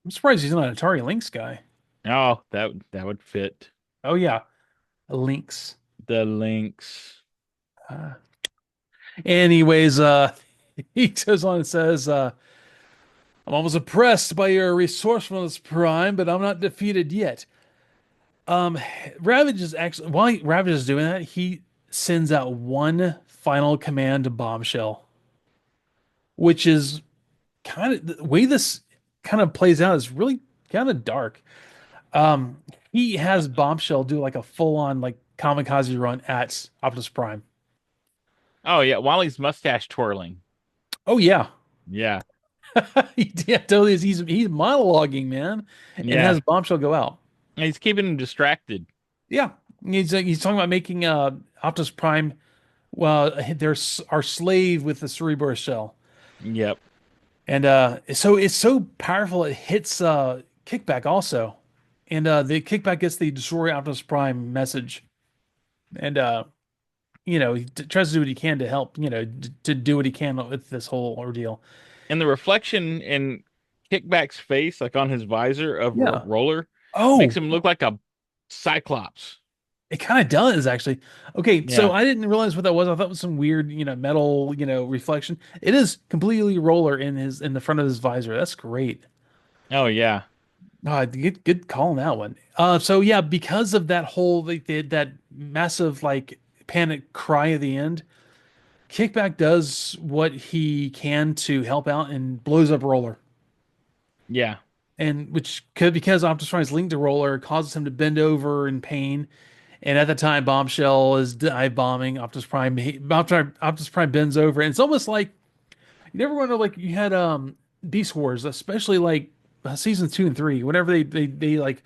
I'm surprised he's not an Atari Lynx guy. Oh, that would fit. Oh yeah, a Lynx. The links. Uh, anyways, he goes on and says, "I'm almost impressed by your resourcefulness, Prime, but I'm not defeated yet." Um, Ravage is actually while Ravage is doing that, he sends out one final command to Bombshell, which is kind of the way this kind of plays out is really kind of dark. Um, he has Bombshell do like a full-on like kamikaze run at Optimus Prime. Oh yeah, Wally's mustache twirling. Oh yeah, Yeah. yeah, totally is. He's monologuing, man, and Yeah. has Bombshell go out. He's keeping him distracted. Yeah, he's talking about making Optimus Prime. Well, our slave with the Cerebro shell, Yep. and so it's so powerful it hits Kickback also, and the Kickback gets the Destroy Optimus Prime message, and he tries to do what he can to help, to do what he can with this whole ordeal. And the reflection in Kickback's face, like on his visor of Yeah. Roller, makes Oh, him look like a Cyclops. it kind of does actually. Okay, so Yeah. I didn't realize what that was. I thought it was some weird, metal, reflection. It is completely Roller in the front of his visor. That's great. Oh yeah. Good call on that one. So yeah, because of that whole that massive like panic cry at the end, Kickback does what he can to help out and blows up Roller. Yeah. And which could because Optimus Prime's linked to Roller causes him to bend over in pain. And at the time, Bombshell is dive bombing Optimus Prime. Optimus Prime bends over, and it's almost like you never wonder like you had Beast Wars, especially like season 2 and 3. Whenever they like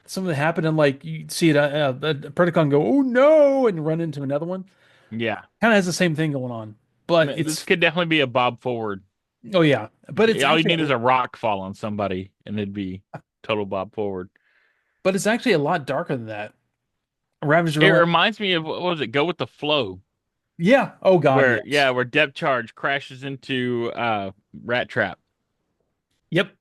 something that happened, and like you see a Predacon go, "Oh no," and run into another one. Yeah. Kind of has the same thing going on, but This could definitely be a Bob Forward. oh yeah, All you need is a rock fall on somebody, and it'd be total Bob Forward. it's actually a lot darker than that. Ravage It Villain, reminds me of what was it? Go with the Flow, yeah. Oh God, yes. where Depth Charge crashes into Rat Trap. Yep.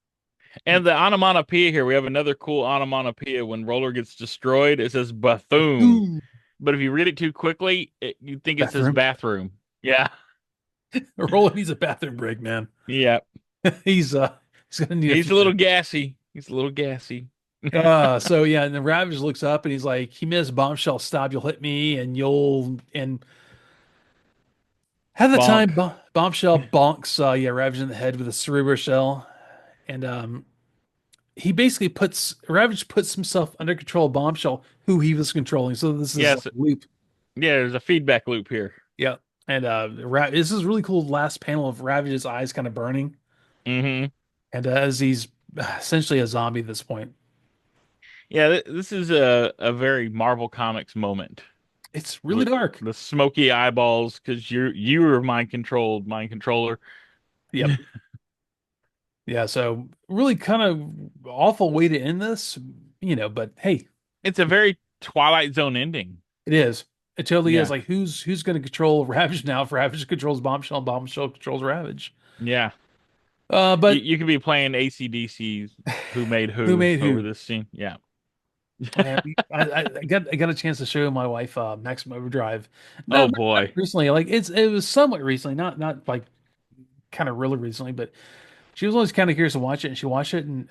And the onomatopoeia here, we have another cool onomatopoeia. When Roller gets destroyed, it says Bethune. Ooh, But if you read it too quickly, you think it says bathroom. bathroom. Yeah. Roller needs a bathroom break, man. Yeah. He's he's gonna need a He's few a little minutes. gassy. He's a little gassy. So yeah, and then Ravage looks up and he's like, he missed Bombshell stop, you'll hit me and you'll and at the time Bonk. Bombshell bonks Ravage in the head with a Cerebro shell. And he basically puts Ravage puts himself under control of Bombshell, who he was controlling. So this is like Yes. a loop. Yeah, there's a feedback loop here. Yeah. And this is really cool last panel of Ravage's eyes kind of burning. Hmm. And as he's essentially a zombie at this point. Yeah, this is a very Marvel Comics moment It's really with dark. the smoky eyeballs because you were mind controlled, mind controller. Yep. Yeah, so really kind of awful way to end this, but hey, It's a very Twilight Zone ending. it is. It totally is. Yeah. Like who's going to control Ravage now? If Ravage controls Bombshell, Bombshell controls Ravage. Yeah. You, But you could be playing AC/DC's Who Made who Who made over who? this scene. Yeah. Oh, man, I got a chance to show my wife Maximum Overdrive. Oh Not boy. recently. Like it was somewhat recently, not like kind of really recently, but she was always kind of curious to watch it, and she watched it, and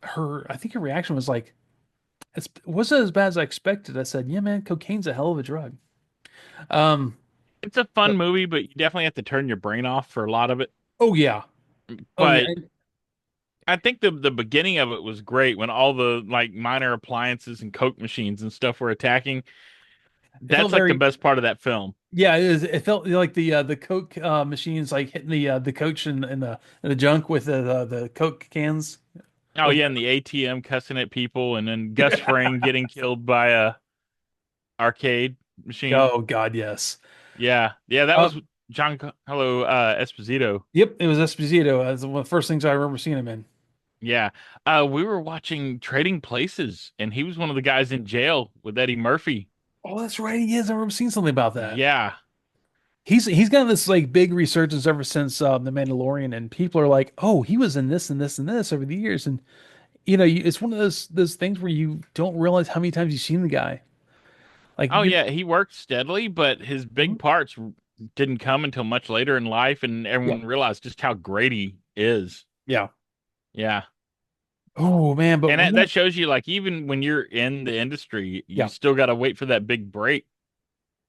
her I think her reaction was like, it wasn't as bad as I expected. I said, yeah, man, cocaine's a hell of a drug. Um, It's a fun movie, but you definitely have to turn your brain off for a lot of it. oh yeah, oh yeah. But I think the beginning of it was great when all the like minor appliances and Coke machines and stuff were attacking. It felt That's like the very, best part of that film. yeah, it felt like the Coke machines like hitting the coach in the junk with the Coke cans. Oh Over. yeah, and the ATM cussing at people, and then Gus Fring getting killed by a arcade machine. Oh God, yes. Yeah, yeah, that was Um, Giancarlo Esposito. yep, it was Esposito. That's one of the first things I remember seeing him in. Yeah, we were watching Trading Places, and he was one of the guys in jail with Eddie Murphy. Oh, that's right. He is. I remember seeing something about that. Yeah. He's got this like big resurgence ever since The Mandalorian, and people are like, "Oh, he was in this and this and this over the years." And it's one of those things where you don't realize how many times you've seen the guy. Like Oh yeah, he worked steadily, but his big Mhm. parts didn't come until much later in life, and Yeah, everyone realized just how great he is. yeah. Yeah. Oh man, but And when that shows you, like, even when you're in the industry, you yeah, still got to wait for that big break.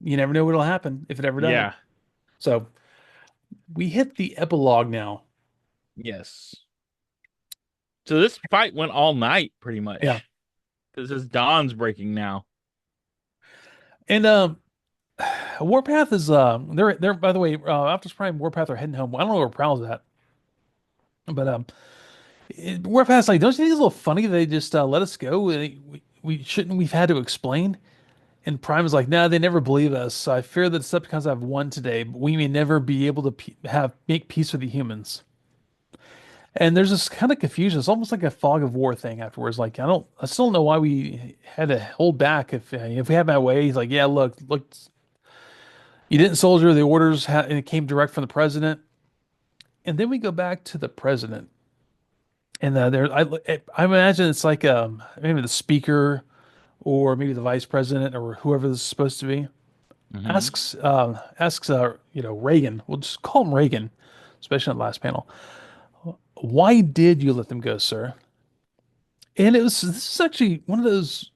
you never know what'll happen if it ever does. Yeah. So we hit the epilogue now. Yes. So this fight went all night pretty Yeah, much. This is dawn's breaking now. and Warpath is they're by the way Optimus Prime and Warpath are heading home. I don't know where Prowl's at, but Warpath's like, don't you think it's a little funny they just let us go? We shouldn't we've had to explain. And Prime is like, nah, they never believe us. I fear that the Decepticons have won today, but we may never be able to make peace with the humans. And there's this kind of confusion. It's almost like a fog of war thing afterwards. Like, I still don't know why we had to hold back. If we had my way, he's like, yeah, look, you didn't soldier the orders, and it came direct from the president. And then we go back to the president, and I imagine it's like maybe the speaker or maybe the vice president or whoever this is supposed to be Hmm. asks Reagan. We'll just call him Reagan, especially on the last panel. Why did you let them go, sir? And this is actually one of those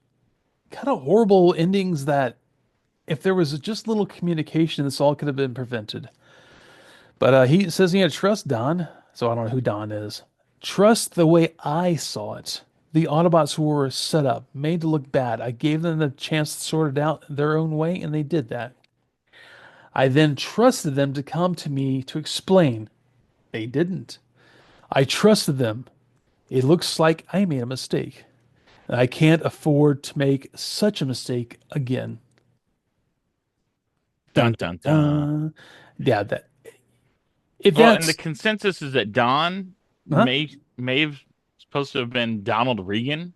kind of horrible endings that if there was just little communication, this all could have been prevented. But he says he had trust Don, so I don't know who Don is. Trust the way I saw it. The Autobots were set up, made to look bad. I gave them the chance to sort it out their own way, and they did that. I then trusted them to come to me to explain. They didn't. I trusted them. It looks like I made a mistake. And I can't afford to make such a mistake again. Dun Dun dun dun dun. dun. Yeah, that if Well, and the that's consensus is that Don huh? may have supposed to have been Donald Reagan,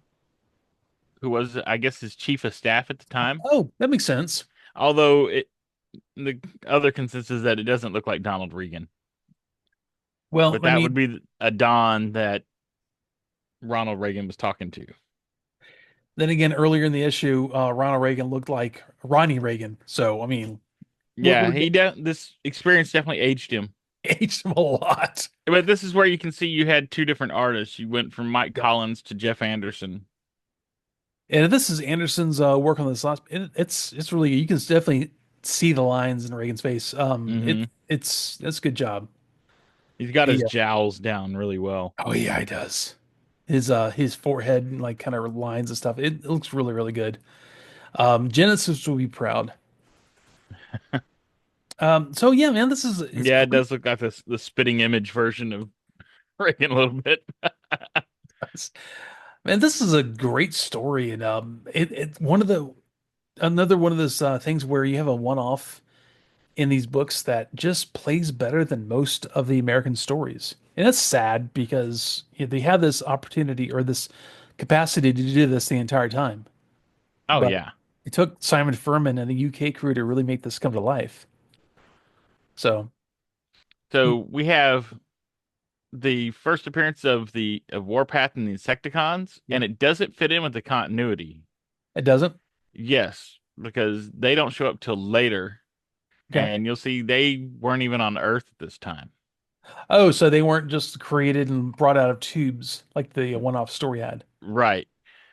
who was, I guess, his chief of staff at the time. Oh, that makes sense. Although the other consensus is that it doesn't look like Donald Reagan, Well, but I that would mean, be a Don that Ronald Reagan was talking to. then again, earlier in the issue, Ronald Reagan looked like Ronnie Reagan. So I mean, Yeah, we're getting this experience definitely aged him. aged him a lot. But this is where you can see you had two different artists. You went from Mike Yeah. Collins to Jeff Anderson. And this is Anderson's work on this last. It's really you can definitely see the lines in Reagan's face. Hmm. That's a good job. He's got his The jowls down really well. oh yeah, he does. His forehead and like kind of lines and stuff. It looks really really good. Genesis will be proud. So yeah, man, this is it's Yeah, it great. does look like the spitting image version of Reagan a little bit. Man, this is a great story, and it's one of the another one of those things where you have a one-off in these books that just plays better than most of the American stories. And that's sad because they have this opportunity or this capacity to do this the entire time. Oh But yeah. it took Simon Furman and the UK crew to really make this come to life. So, So we have the first appearance of the of Warpath and the Insecticons, and Yep. it doesn't fit in with the continuity. It doesn't. Yes, because they don't show up till later, Okay. and you'll see they weren't even on Earth at this time. Oh, so they weren't just created and brought out of tubes like the one-off story had. Right.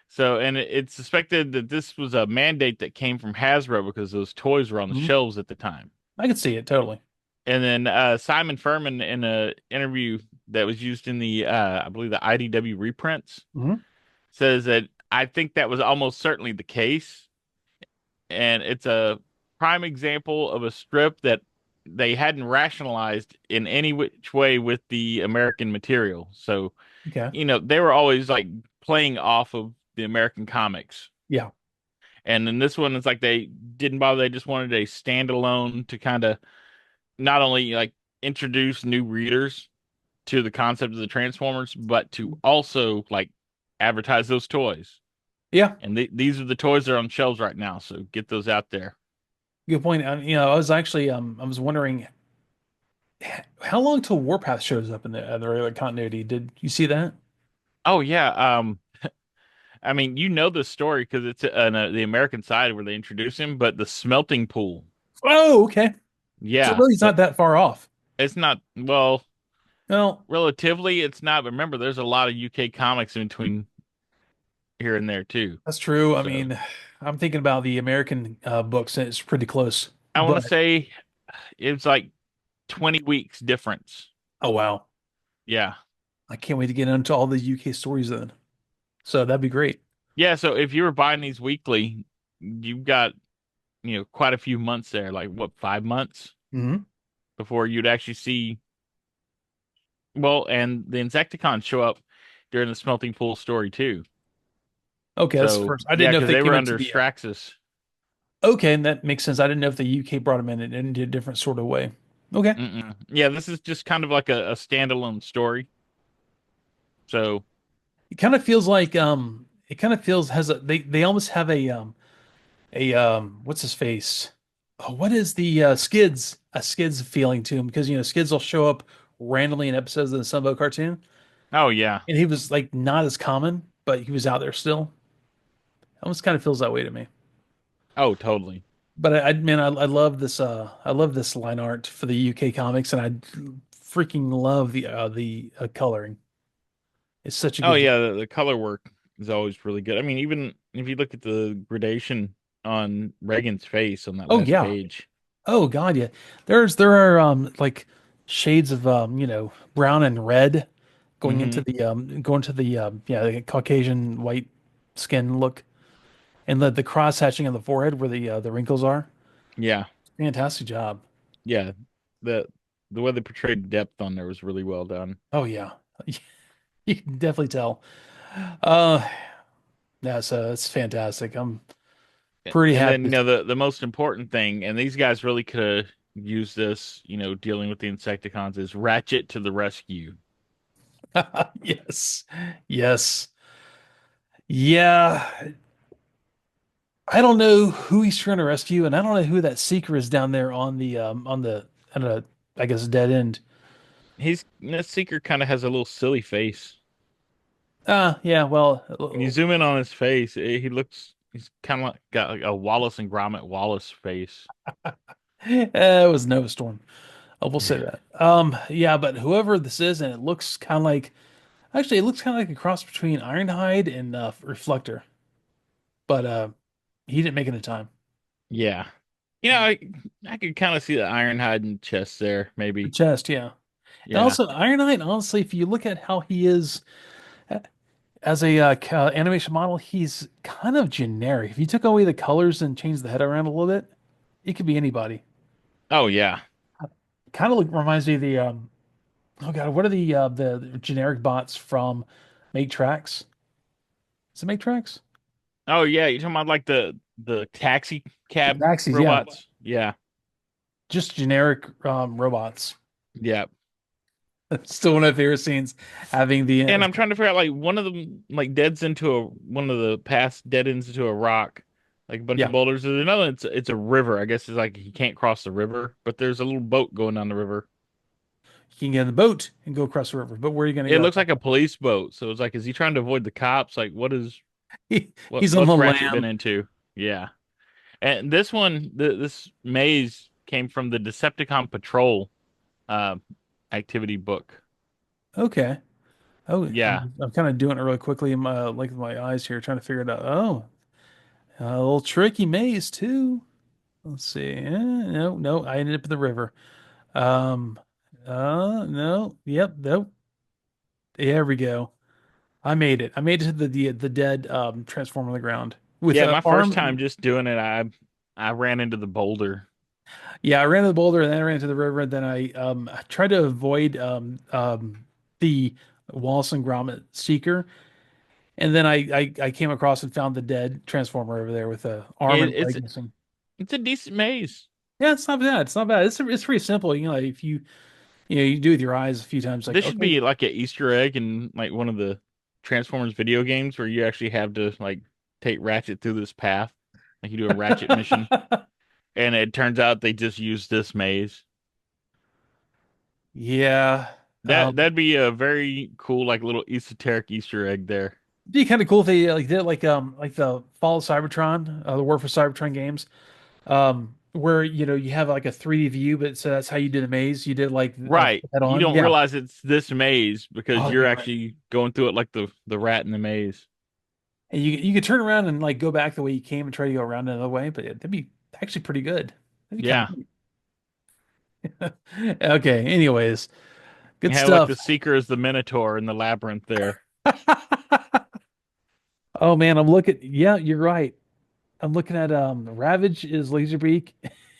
So, and it's suspected that this was a mandate that came from Hasbro because those toys were on the Mhm. shelves at the time. I could see it totally. And then Simon Furman, in a interview that was used in the I believe the IDW reprints, Hmm. says that I think that was almost certainly the case, and it's a prime example of a strip that they hadn't rationalized in any which way with the American material. So, Okay. they were always like playing off of the American comics. Yeah. And then this one, it's like they didn't bother. They just wanted a standalone to kind of not only like introduce new readers to the concept of the Transformers, but to also like advertise those toys. Yeah. And these are the toys that are on shelves right now, so get those out there. Good point. I was actually I was wondering how long till Warpath shows up in the regular continuity. Did you see that? Oh yeah, I mean you know the story because it's on the American side where they introduce him, but the smelting pool, Oh, okay. So yeah, really, it's not that far off. it's not well Well, relatively it's not. But remember, there's a lot of UK comics in between here and there too. that's true. I So mean, I'm thinking about the American books, and it's pretty close. I want But to say it's like 20 weeks difference. oh wow, Yeah. I can't wait to get into all the UK stories then. So that'd be great. Yeah, so if you were buying these weekly, you've got, quite a few months there, like what, 5 months Hmm. before you'd actually see, well, and the Insecticons show up during the smelting pool story too. Okay, that's the So, first. I didn't yeah, know if because they they came were into under the. Straxus. Okay, and that makes sense. I didn't know if the UK brought them in a different sort of way. Okay. Mm-mm. Yeah, this is just kind of like a standalone story. So, It kind of feels like it kind of feels has a they almost have a what's his face? Oh, what is the Skids a Skids feeling to him because Skids will show up randomly in episodes of the Sunbow cartoon oh yeah. and he was like not as common but he was out there still. Almost kind of feels that way to me. Oh, totally. But I love this I love this line art for the UK comics and I freaking love the coloring. It's such a Oh good job. yeah, the color work is always really good. I mean, even if you look at the gradation on Reagan's face on that Oh last yeah. page. Oh God, yeah. There are like shades of brown and red Hmm. going to the the Caucasian white skin look and the cross hatching on the forehead where the wrinkles are. Yeah. Fantastic job. Yeah. The the way they portrayed depth on there was really well done. Oh yeah. You can definitely tell. Uh yeah, so it's fantastic. I'm pretty And then, happy. the most important thing, and these guys really could have used this, dealing with the Insecticons, is Ratchet to the rescue. Yes. Yes. Yeah. I don't know who he's trying to rescue, and I don't know who that seeker is down there on the I don't know, I guess dead end. That Seeker kind of has a little silly face. Ah, yeah, well, When you zoom in on his face, he's kind of like got like a Wallace and Gromit Wallace face. it was Nova Storm. I will say that. Yeah, but whoever this is, and it looks kind of like actually, it looks kind of like a cross between Ironhide and Reflector, but he didn't make it in time. Yeah. I could kind of see the Ironhide in chest there, The maybe. chest, yeah, and Yeah. also Ironhide. Honestly, if you look at how he is as a animation model, he's kind of generic. If you took away the colors and changed the head around a little bit, it could be anybody. Oh yeah. Kind of reminds me of the oh god, what are the generic bots from Make Tracks? Is it Make Tracks? Oh yeah. You're talking about like the taxi The cab taxis, yeah, robots? Yeah. just generic robots. Yeah. Still one of my favorite scenes, having the And I'm trying to figure out like one of them like deads into a one of the past dead ends into a rock, like a bunch of yeah, boulders. There's another it's a river. I guess it's like he can't cross the river, but there's a little boat going down the river. can get in the boat and go across the river. But where are you going to It go? looks like a police boat. So it's like, is he trying to avoid the cops? Like, He's on the what's Ratchet been lam. into? Yeah. And this one, this maze came from the Decepticon Patrol uh, activity book. Okay. Oh, Yeah. I'm kind of doing it really quickly in my like with my eyes here, trying to figure it out. Oh, a little tricky maze too. Let's see. No, no, I ended up in the river. Um, no, yep, nope. There we go. I made it. I made it to the dead transformer on the ground with Yeah, my first time arm. just doing it, I ran into the boulder. Yeah, I ran to the boulder and then I ran to the river. And then I tried to avoid the Wallace and Gromit Seeker. And then I came across and found the dead transformer over there with a arm It, and it's leg missing. it's a decent maze. Yeah, it's not bad. It's not bad. It's pretty simple. You know, if you do it with your eyes a few times, like This should okay. be like an Easter egg in like one of the Transformers video games where you actually have to like take Ratchet through this path. Like you do a Ratchet mission, and it turns out they just used this maze. Yeah. That'd be a very cool like little esoteric Easter egg there. Be kind of cool if they like did it like the Fall of Cybertron, the War for Cybertron games, where you have like a 3D view, but so that's how you do the maze. You did like Right. put that You on, don't yeah. realize it's this maze because Oh, you're you're right. actually going through it like the rat in the maze. And you could turn around and like go back the way you came and try to go around another way, but that'd be actually pretty good. That'd be kind Yeah. of neat. Okay. Anyways, You good have like stuff. the Seeker as the Minotaur in the labyrinth there. Oh man, I'm looking. Yeah, you're right. I'm looking at Ravage is Laserbeak,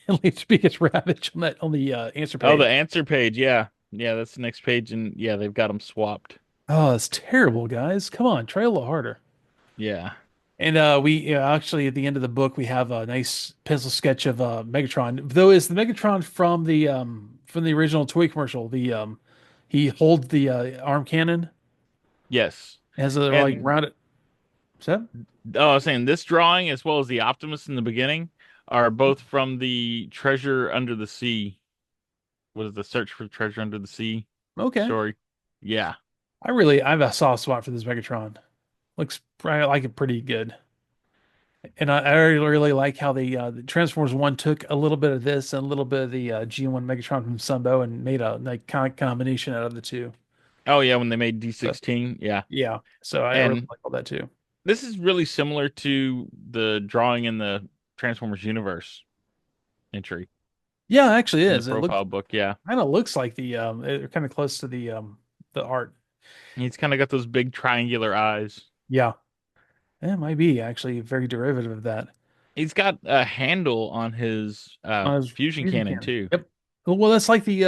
and Laserbeak is Ravage on that on the answer Oh, the page. answer page. Yeah. Yeah, that's the next page. And yeah, they've got them swapped. Oh, it's terrible, guys. Come on, try a little harder. Yeah. And we actually at the end of the book we have a nice pencil sketch of Megatron. Though it's the Megatron from the original toy commercial. The he holds the arm cannon, Yes. has a like And rounded. Is that oh, I was saying this drawing as well as the Optimus in the beginning are both from the Treasure Under the Sea. What is the Search for Treasure Under the Sea okay? story? Yeah. I have a soft spot for this Megatron. I like it pretty good. And I really like how the Transformers One took a little bit of this and a little bit of the G1 Megatron from Sunbow and made a like kind of combination out of the two. Oh yeah, when they made So D16. Yeah. yeah, so I really And like all that too. this is really similar to the drawing in the Transformers universe entry Yeah, it actually in the is. It looks profile book. Yeah. kind of looks like they're kind of close to the art. He's kind of got those big triangular eyes. Yeah, it might be actually very derivative of that. He's got a handle on his His fusion fusion cannon cannon. too. Yep. Well, that's like the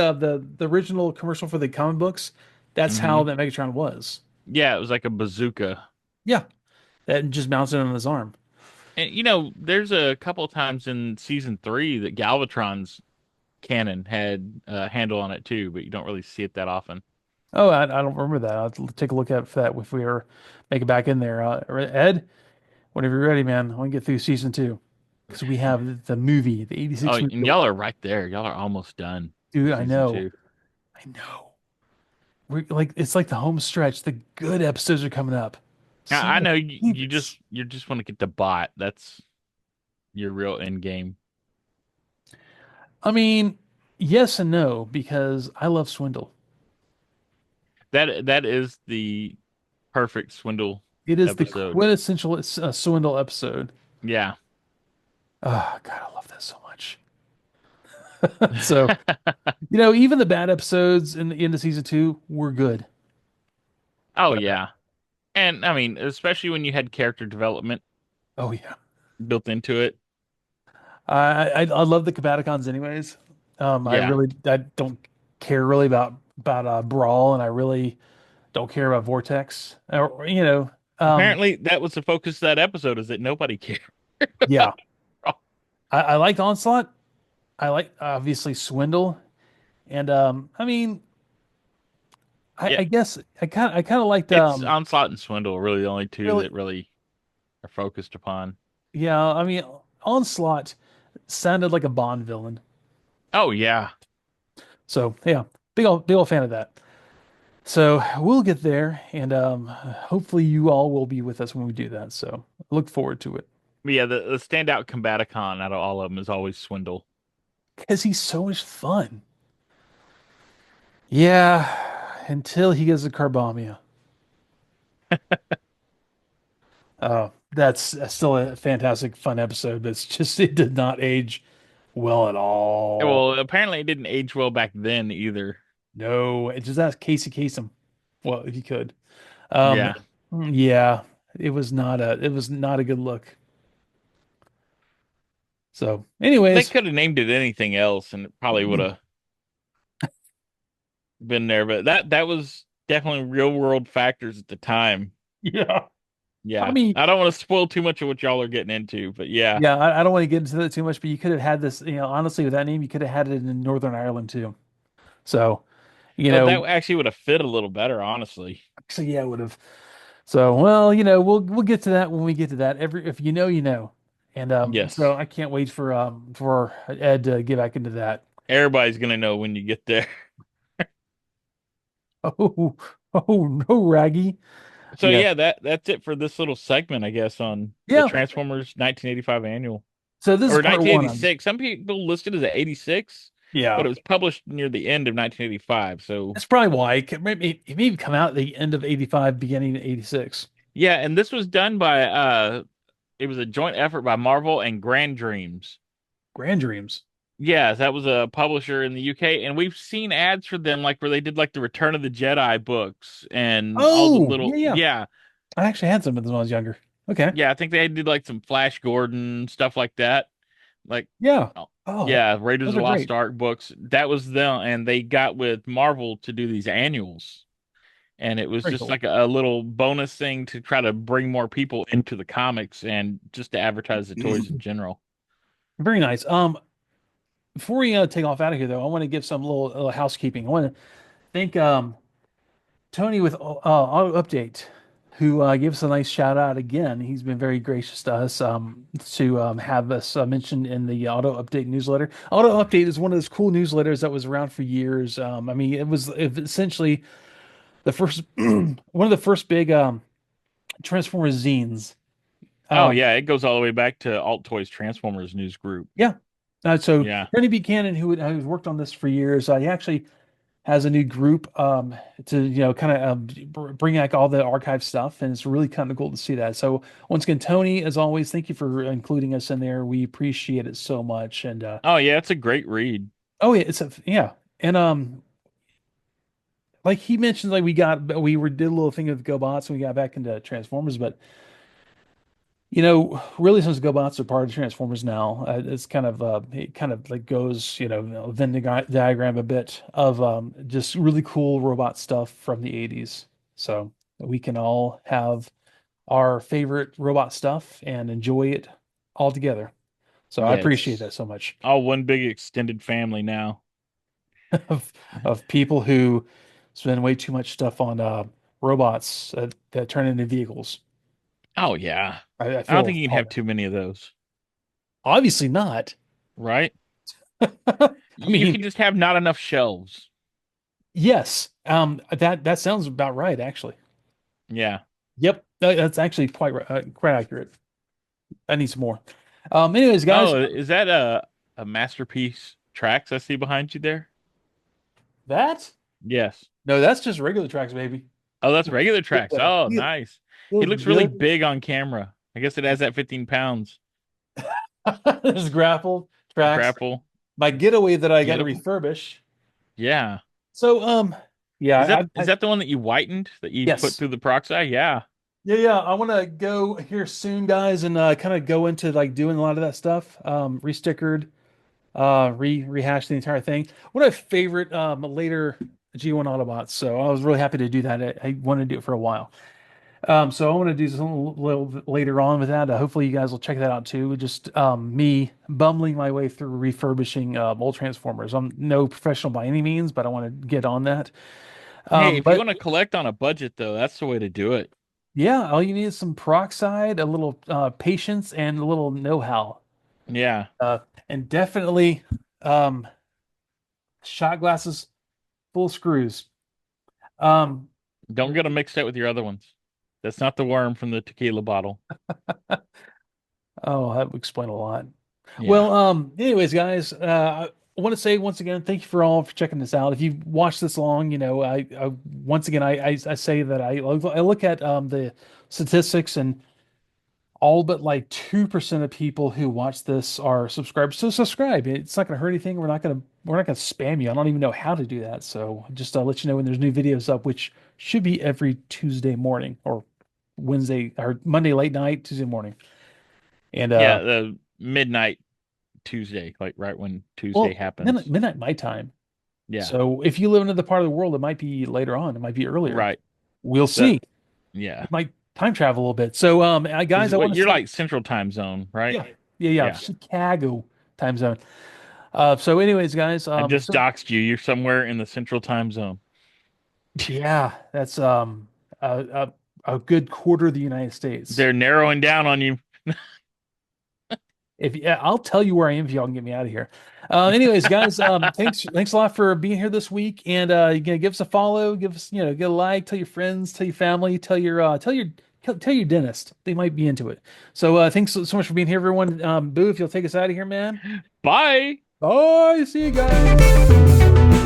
original commercial for the comic books. That's how Hmm. that Megatron was. Yeah, it was like a bazooka. Yeah, that just mounted on his arm. And there's a couple times in season 3 that Galvatron's cannon had a handle on it too, but you don't really see it that often. Oh, I don't remember that. I'll have to take a look at that if we ever make it back in there. Ed, whenever you're ready, man, I want to get through season two because we have the movie, the Oh, 86 movie and to y'all are watch. right there. Y'all are almost done Dude, with I season know. 2. I know. We're like it's like the home stretch. The good episodes are coming up. Now, I Save know favorites. you just want to get the bot. That's your real end game. I mean, yes and no because I love Swindle. That is the perfect swindle It is the episode. quintessential Swindle episode. Yeah. Oh God, I love that so much. So, even the bad episodes in the end of season two were good. Oh yeah. And I mean, especially when you had character development Oh yeah. built into it. I love the Combaticons anyways. Yeah. I don't care really about Brawl, and I really don't care about Vortex. Or Apparently that was the focus of that episode is that nobody cared yeah. about it. I liked Onslaught. I like obviously Swindle, and I mean, Yeah. I guess I kind of liked It's Onslaught and Swindle are really the only two really that really are focused upon. yeah. I mean, Onslaught sounded like a Bond villain. Oh yeah. So yeah. big old fan of that. So we'll get there, and hopefully you all will be with us when we do that. So look forward to it But yeah, the standout Combaticon out of all of them is always Swindle. because he's so much fun. Yeah, until he gets a Carbomia. That's still a fantastic, fun episode, but it's just it did not age well at all. Well, apparently it didn't age well back then either. No, it just asked Casey Kasem. Well, if you could. Um, Yeah. yeah, it was not a good look. So, They anyways, could have named it anything else and it probably would have been there, but that was definitely real world factors at the time. yeah. I Yeah. mean, I don't want to spoil too much of what y'all are getting into, but yeah. yeah, I don't want to get into that too much, but you could have had this, honestly, with that name, you could have had it in Northern Ireland too. So, you Oh, that know, actually would have fit a little better, honestly. so yeah, it would have. So, well, we'll get to that when we get to that. Every if you know, you know. And so Yes. I can't wait for Ed to get back into that. Everybody's gonna know when you get there. Oh, oh no, Raggy. So Yeah. yeah, that's it for this little segment, I guess, on the Yeah. Transformers 1985 annual. So this is Or part one. I'm 1986. Some people listed as 86, but Yeah. it was published near the end of 1985. So That's probably why it may come out at the end of 85, beginning of 86. yeah, and this was done by it was a joint effort by Marvel and Grand Dreams. Grand Dreams. Yeah, that was a publisher in the UK, and we've seen ads for them like where they did like the Return of the Jedi books and all the Oh, little yeah, yeah. yeah. I actually had some of them when I was younger. Okay. Yeah, I think they did like some Flash Gordon stuff like that. Like, Yeah. oh, Oh, yeah, Raiders of those the are Lost great. Ark books. That was them, and they got with Marvel to do these annuals. And it was Very just cool. like a little bonus thing to try to bring more people into the comics and just to advertise the toys in general. Very nice. Before we take off out of here, though, I want to give some little housekeeping. I want to thank Tony with Auto Update, who gave us a nice shout out again. He's been very gracious to us to have us mentioned in the Auto Update newsletter. Auto Update is one of those cool newsletters that was around for years. I mean, it essentially the first one of the first big Transformers zines. Oh Um, yeah, it goes all the way back to Alt Toys Transformers news group. yeah. So Yeah. Tony Buchanan, who's worked on this for years, he actually has a new group to kind of bring back all the archive stuff, and it's really kind of cool to see that. So once again, Tony, as always, thank you for including us in there. We appreciate it so much. And Oh yeah, it's a great read. oh yeah, yeah, and like he mentioned, like we were did a little thing with GoBots and we got back into Transformers, but really since GoBots are part of Transformers now, it's kind of it kind of like goes, Venn diagram a bit of just really cool robot stuff from the 80s. So we can all have our favorite robot stuff and enjoy it all together. So I Yeah, appreciate it's that so much all one big extended family now. of people who spend way too much stuff on robots that turn into vehicles. Oh yeah. I I don't feel think you can have too many of those, obviously not. right? I You mean, can just have not enough shelves. yes. That sounds about right, actually. Yeah. Yep, that's actually quite accurate. I need some more. Anyways, guys, Oh, is that a masterpiece tracks I see behind you there? that Yes. no, that's just regular tracks, baby. Oh, that's regular Look tracks. at that. Oh, nice. He Feels looks really good. big on camera. I guess it has that 15 pounds There's grapple tracks. grapple. My getaway that I got to Gettable. refurbish. Yeah. So, Is yeah, that is that the one that you whitened that you put yes, through the peroxide? Yeah. yeah. I want to go here soon, guys, and kind of go into like doing a lot of that stuff. Restickered, rehash the entire thing. One of my favorite later G1 Autobots. So I was really happy to do that. I wanted to do it for a while. So I want to do something a little bit later on with that. Hopefully you guys will check that out too. Just me bumbling my way through refurbishing old Transformers. I'm no professional by any means, but I want to get on that. Hey, if you But want to collect on a budget though, that's the way to do it. yeah, all you need is some peroxide, a little patience, and a little know-how. Yeah. Uh, and definitely um, shot glasses full of screws. Um, Don't get them mixed up with your other ones. That's not the worm from the tequila bottle. oh, that would explain a lot. Yeah. Well, anyways, guys, I want to say once again, thank you for all for checking this out. If you've watched this long, I once again, I say that I look at the statistics, and all but like 2% of people who watch this are subscribers. So subscribe. It's not going to hurt anything. We're not going to spam you. I don't even know how to do that. So just let you know when there's new videos up, which should be every Tuesday morning or Wednesday or Monday late night, Tuesday morning. And Yeah, the midnight Tuesday, like right when Tuesday well, midnight, happens. midnight my time. Yeah. So if you live in another part of the world, it might be later on. It might be earlier. Right. We'll The see. yeah. We might time travel a little bit. So Because guys, I what want to you're say, like Central Time Zone, right? yeah, yeah, Yeah. Chicago time zone. So anyways, guys, I just so doxed you. You're somewhere in the Central Time Zone. yeah, that's a good quarter of the United States. They're narrowing down on you. If yeah, I'll tell you where I am if y'all can get me out of here. Anyways, guys, thanks a lot for being here this week, and you know, give us a follow, give us get a like, tell your friends, tell your family, tell your dentist. They might be into it. So thanks so much for being here, everyone. Boo, if you'll take us out of here, man. Bye. Bye. See you guys.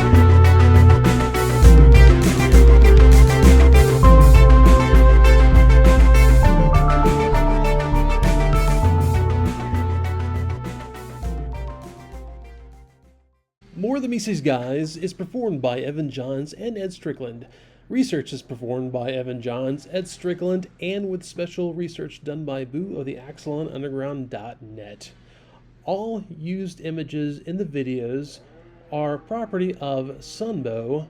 More the Mises Guys is performed by Evan Johns and Ed Strickland. Research is performed by Evan Johns, Ed Strickland, and with special research done by Boo of the AxelonUnderground.net. All used images in the videos are property of Sunbow,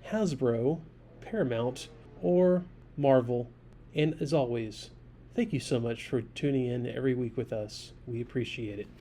Hasbro, Paramount, or Marvel. And as always, thank you so much for tuning in every week with us. We appreciate it.